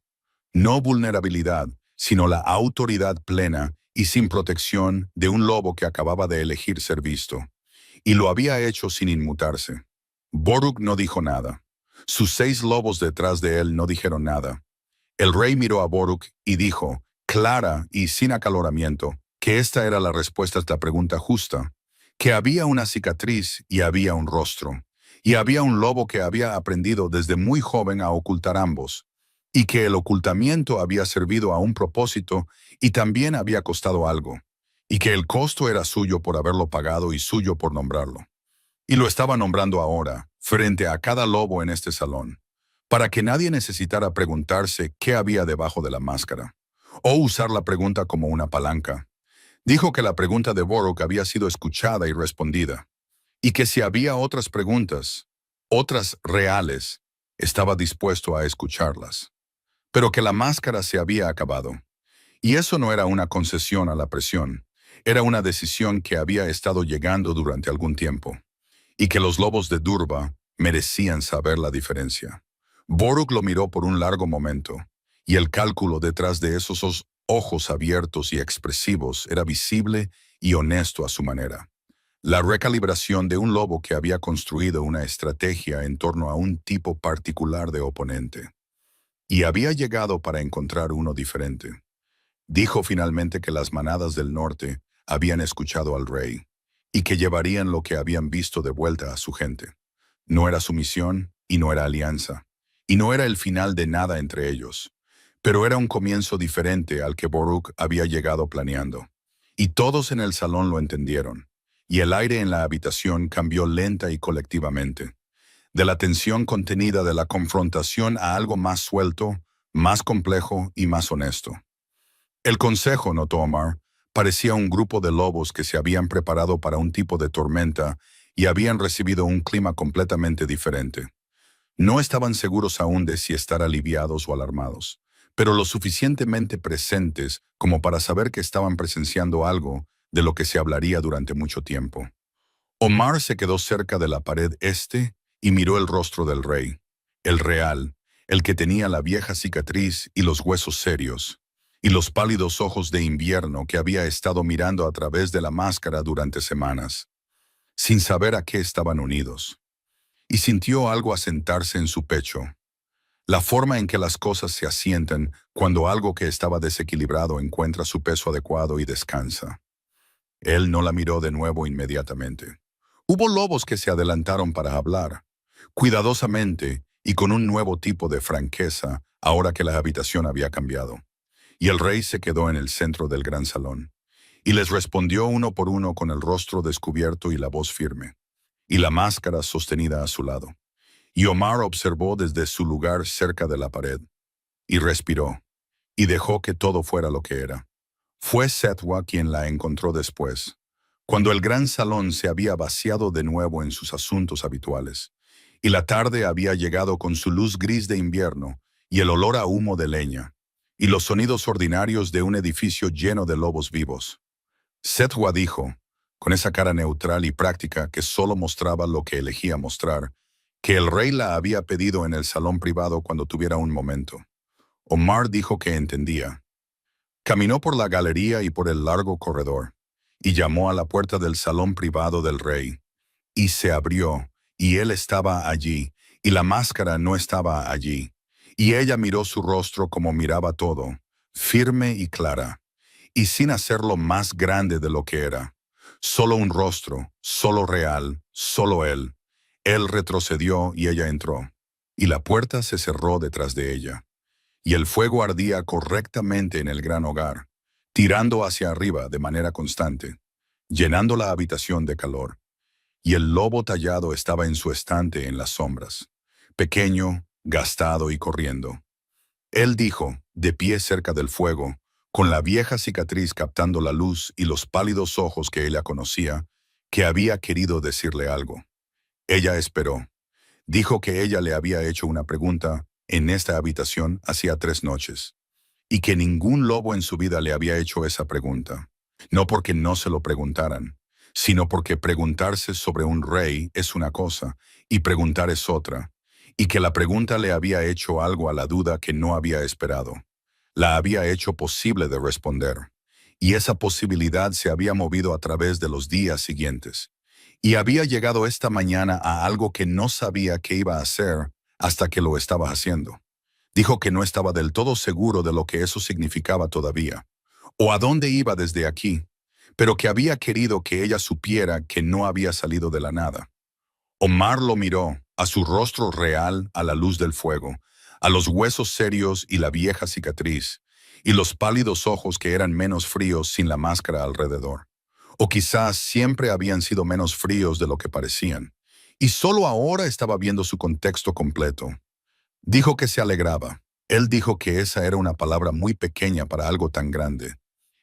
No vulnerabilidad, sino la autoridad plena y sin protección de un lobo que acababa de elegir ser visto. Y lo había hecho sin inmutarse. Boruk no dijo nada. Sus 6 lobos detrás de él no dijeron nada. El rey miró a Boruk y dijo, clara y sin acaloramiento, que esta era la respuesta a esta pregunta justa, que había una cicatriz y había un rostro, y había un lobo que había aprendido desde muy joven a ocultar ambos, y que el ocultamiento había servido a un propósito y también había costado algo, y que el costo era suyo por haberlo pagado y suyo por nombrarlo. Y lo estaba nombrando ahora, frente a cada lobo en este salón, para que nadie necesitara preguntarse qué había debajo de la máscara, o usar la pregunta como una palanca. Dijo que la pregunta de Boruk había sido escuchada y respondida, y que si había otras preguntas, otras reales, estaba dispuesto a escucharlas, pero que la máscara se había acabado. Y eso no era una concesión a la presión, era una decisión que había estado llegando durante algún tiempo, y que los lobos de Durba merecían saber la diferencia. Boruk lo miró por un largo momento, y el cálculo detrás de esos ojos abiertos y expresivos era visible y honesto a su manera. La recalibración de un lobo que había construido una estrategia en torno a un tipo particular de oponente. Y había llegado para encontrar uno diferente. Dijo finalmente que las manadas del norte habían escuchado al rey, y que llevarían lo que habían visto de vuelta a su gente. No era su misión y no era alianza, y no era el final de nada entre ellos, pero era un comienzo diferente al que Boruk había llegado planeando. Y todos en el salón lo entendieron, y el aire en la habitación cambió lenta y colectivamente, de la tensión contenida de la confrontación a algo más suelto, más complejo y más honesto. El consejo, notó Omar, parecía un grupo de lobos que se habían preparado para un tipo de tormenta y habían recibido un clima completamente diferente. No estaban seguros aún de si estar aliviados o alarmados, pero lo suficientemente presentes como para saber que estaban presenciando algo de lo que se hablaría durante mucho tiempo. Omar se quedó cerca de la pared este y miró el rostro del rey, el real, el que tenía la vieja cicatriz y los huesos serios, y los pálidos ojos de invierno que había estado mirando a través de la máscara durante semanas, sin saber a qué estaban unidos. Y sintió algo asentarse en su pecho, la forma en que las cosas se asientan cuando algo que estaba desequilibrado encuentra su peso adecuado y descansa. Él no la miró de nuevo inmediatamente. Hubo lobos que se adelantaron para hablar, cuidadosamente y con un nuevo tipo de franqueza, ahora que la habitación había cambiado. Y el rey se quedó en el centro del gran salón, y les respondió uno por uno con el rostro descubierto y la voz firme, y la máscara sostenida a su lado. Y Omar observó desde su lugar cerca de la pared, y respiró, y dejó que todo fuera lo que era. Fue Setwa quien la encontró después, cuando el gran salón se había vaciado de nuevo en sus asuntos habituales, y la tarde había llegado con su luz gris de invierno y el olor a humo de leña, y los sonidos ordinarios de un edificio lleno de lobos vivos. Setwa dijo, con esa cara neutral y práctica que solo mostraba lo que elegía mostrar, que el rey la había pedido en el salón privado cuando tuviera un momento. Omar dijo que entendía. Caminó por la galería y por el largo corredor, y llamó a la puerta del salón privado del rey. Y se abrió, y él estaba allí, y la máscara no estaba allí. Y ella miró su rostro como miraba todo, firme y clara, y sin hacerlo más grande de lo que era. Solo un rostro, solo real, solo él. Él retrocedió y ella entró, y la puerta se cerró detrás de ella. Y el fuego ardía correctamente en el gran hogar, tirando hacia arriba de manera constante, llenando la habitación de calor. Y el lobo tallado estaba en su estante en las sombras, pequeño, gastado y corriendo. Él dijo, de pie cerca del fuego, con la vieja cicatriz captando la luz y los pálidos ojos que ella conocía, que había querido decirle algo. Ella esperó. Dijo que ella le había hecho una pregunta en esta habitación hacía 3 noches, y que ningún lobo en su vida le había hecho esa pregunta. No porque no se lo preguntaran, sino porque preguntarse sobre un rey es una cosa y preguntar es otra, y que la pregunta le había hecho algo a la duda que no había esperado. La había hecho posible de responder, y esa posibilidad se había movido a través de los días siguientes. Y había llegado esta mañana a algo que no sabía qué iba a hacer hasta que lo estaba haciendo. Dijo que no estaba del todo seguro de lo que eso significaba todavía, o a dónde iba desde aquí, pero que había querido que ella supiera que no había salido de la nada. Omar lo miró, a su rostro real a la luz del fuego, a los huesos serios y la vieja cicatriz, y los pálidos ojos que eran menos fríos sin la máscara alrededor. O quizás siempre habían sido menos fríos de lo que parecían, y solo ahora estaba viendo su contexto completo. Dijo que se alegraba. Él dijo que esa era una palabra muy pequeña para algo tan grande.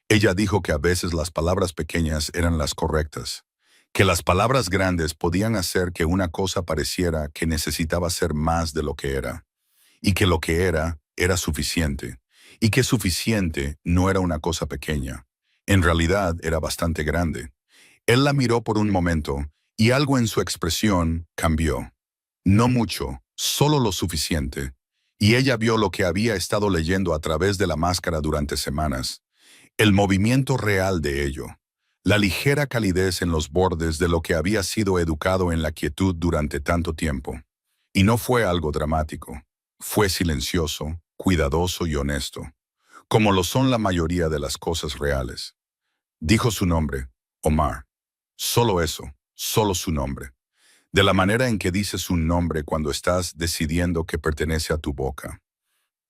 Ella dijo que a veces las palabras pequeñas eran las correctas, que las palabras grandes podían hacer que una cosa pareciera que necesitaba ser más de lo que era, y que lo que era suficiente, y que suficiente no era una cosa pequeña. En realidad era bastante grande. Él la miró por un momento, y algo en su expresión cambió. No mucho, solo lo suficiente. Y ella vio lo que había estado leyendo a través de la máscara durante semanas. El movimiento real de ello. La ligera calidez en los bordes de lo que había sido educado en la quietud durante tanto tiempo. Y no fue algo dramático. Fue silencioso, cuidadoso y honesto, como lo son la mayoría de las cosas reales. Dijo su nombre, Omar. Solo eso, solo su nombre. De la manera en que dices un nombre cuando estás decidiendo que pertenece a tu boca,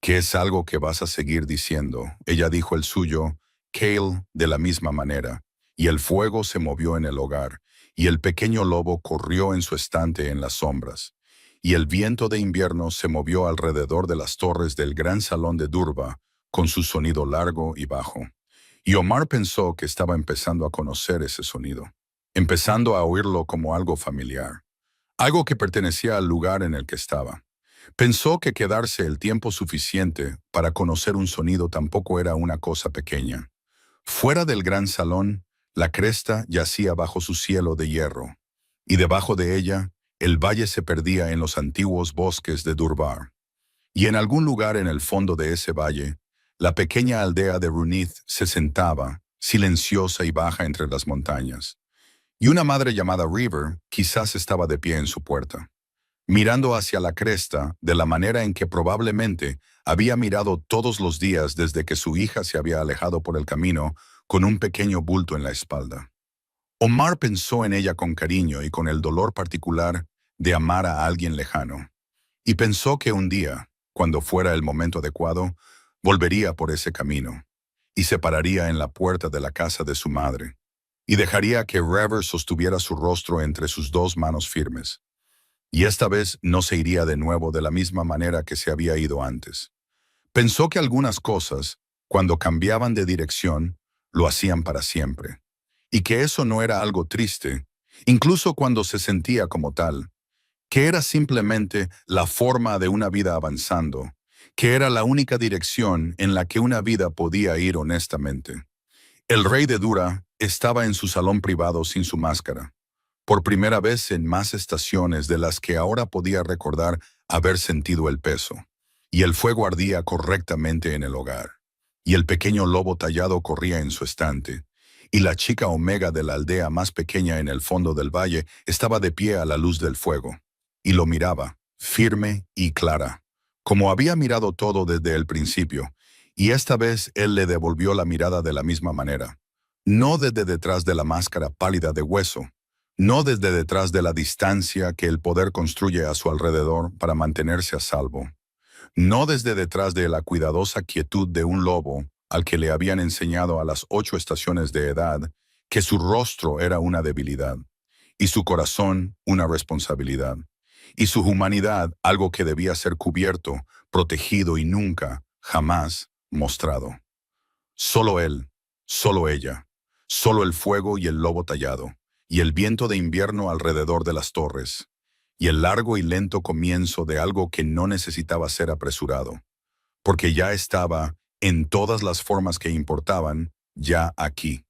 que es algo que vas a seguir diciendo. Ella dijo el suyo, Cale, de la misma manera, y el fuego se movió en el hogar, y el pequeño lobo corrió en su estante en las sombras, y el viento de invierno se movió alrededor de las torres del gran salón de Durba, con su sonido largo y bajo. Y Omar pensó que estaba empezando a conocer ese sonido, empezando a oírlo como algo familiar, algo que pertenecía al lugar en el que estaba. Pensó que quedarse el tiempo suficiente para conocer un sonido tampoco era una cosa pequeña. Fuera del gran salón, la cresta yacía bajo su cielo de hierro, y debajo de ella, el valle se perdía en los antiguos bosques de Durbar. Y en algún lugar en el fondo de ese valle, la pequeña aldea de Runith se sentaba, silenciosa y baja entre las montañas. Y una madre llamada River quizás estaba de pie en su puerta, mirando hacia la cresta de la manera en que probablemente había mirado todos los días desde que su hija se había alejado por el camino con un pequeño bulto en la espalda. Omar pensó en ella con cariño y con el dolor particular de amar a alguien lejano, y pensó que un día, cuando fuera el momento adecuado, volvería por ese camino, y se pararía en la puerta de la casa de su madre, y dejaría que River sostuviera su rostro entre sus dos manos firmes. Y esta vez no se iría de nuevo de la misma manera que se había ido antes. Pensó que algunas cosas, cuando cambiaban de dirección, lo hacían para siempre, y que eso no era algo triste, incluso cuando se sentía como tal, que era simplemente la forma de una vida avanzando, que era la única dirección en la que una vida podía ir honestamente. El rey de Dura estaba en su salón privado sin su máscara, por primera vez en más estaciones de las que ahora podía recordar haber sentido el peso, y el fuego ardía correctamente en el hogar, y el pequeño lobo tallado corría en su estante, y la chica Omega de la aldea más pequeña en el fondo del valle estaba de pie a la luz del fuego, y lo miraba, firme y clara, como había mirado todo desde el principio, y esta vez él le devolvió la mirada de la misma manera, no desde detrás de la máscara pálida de hueso, no desde detrás de la distancia que el poder construye a su alrededor para mantenerse a salvo, no desde detrás de la cuidadosa quietud de un lobo al que le habían enseñado a las 8 estaciones de edad que su rostro era una debilidad, y su corazón una responsabilidad, y su humanidad algo que debía ser cubierto, protegido y nunca, jamás, mostrado. Solo él, solo ella, solo el fuego y el lobo tallado, y el viento de invierno alrededor de las torres, y el largo y lento comienzo de algo que no necesitaba ser apresurado, porque ya estaba en todas las formas que importaban, ya aquí.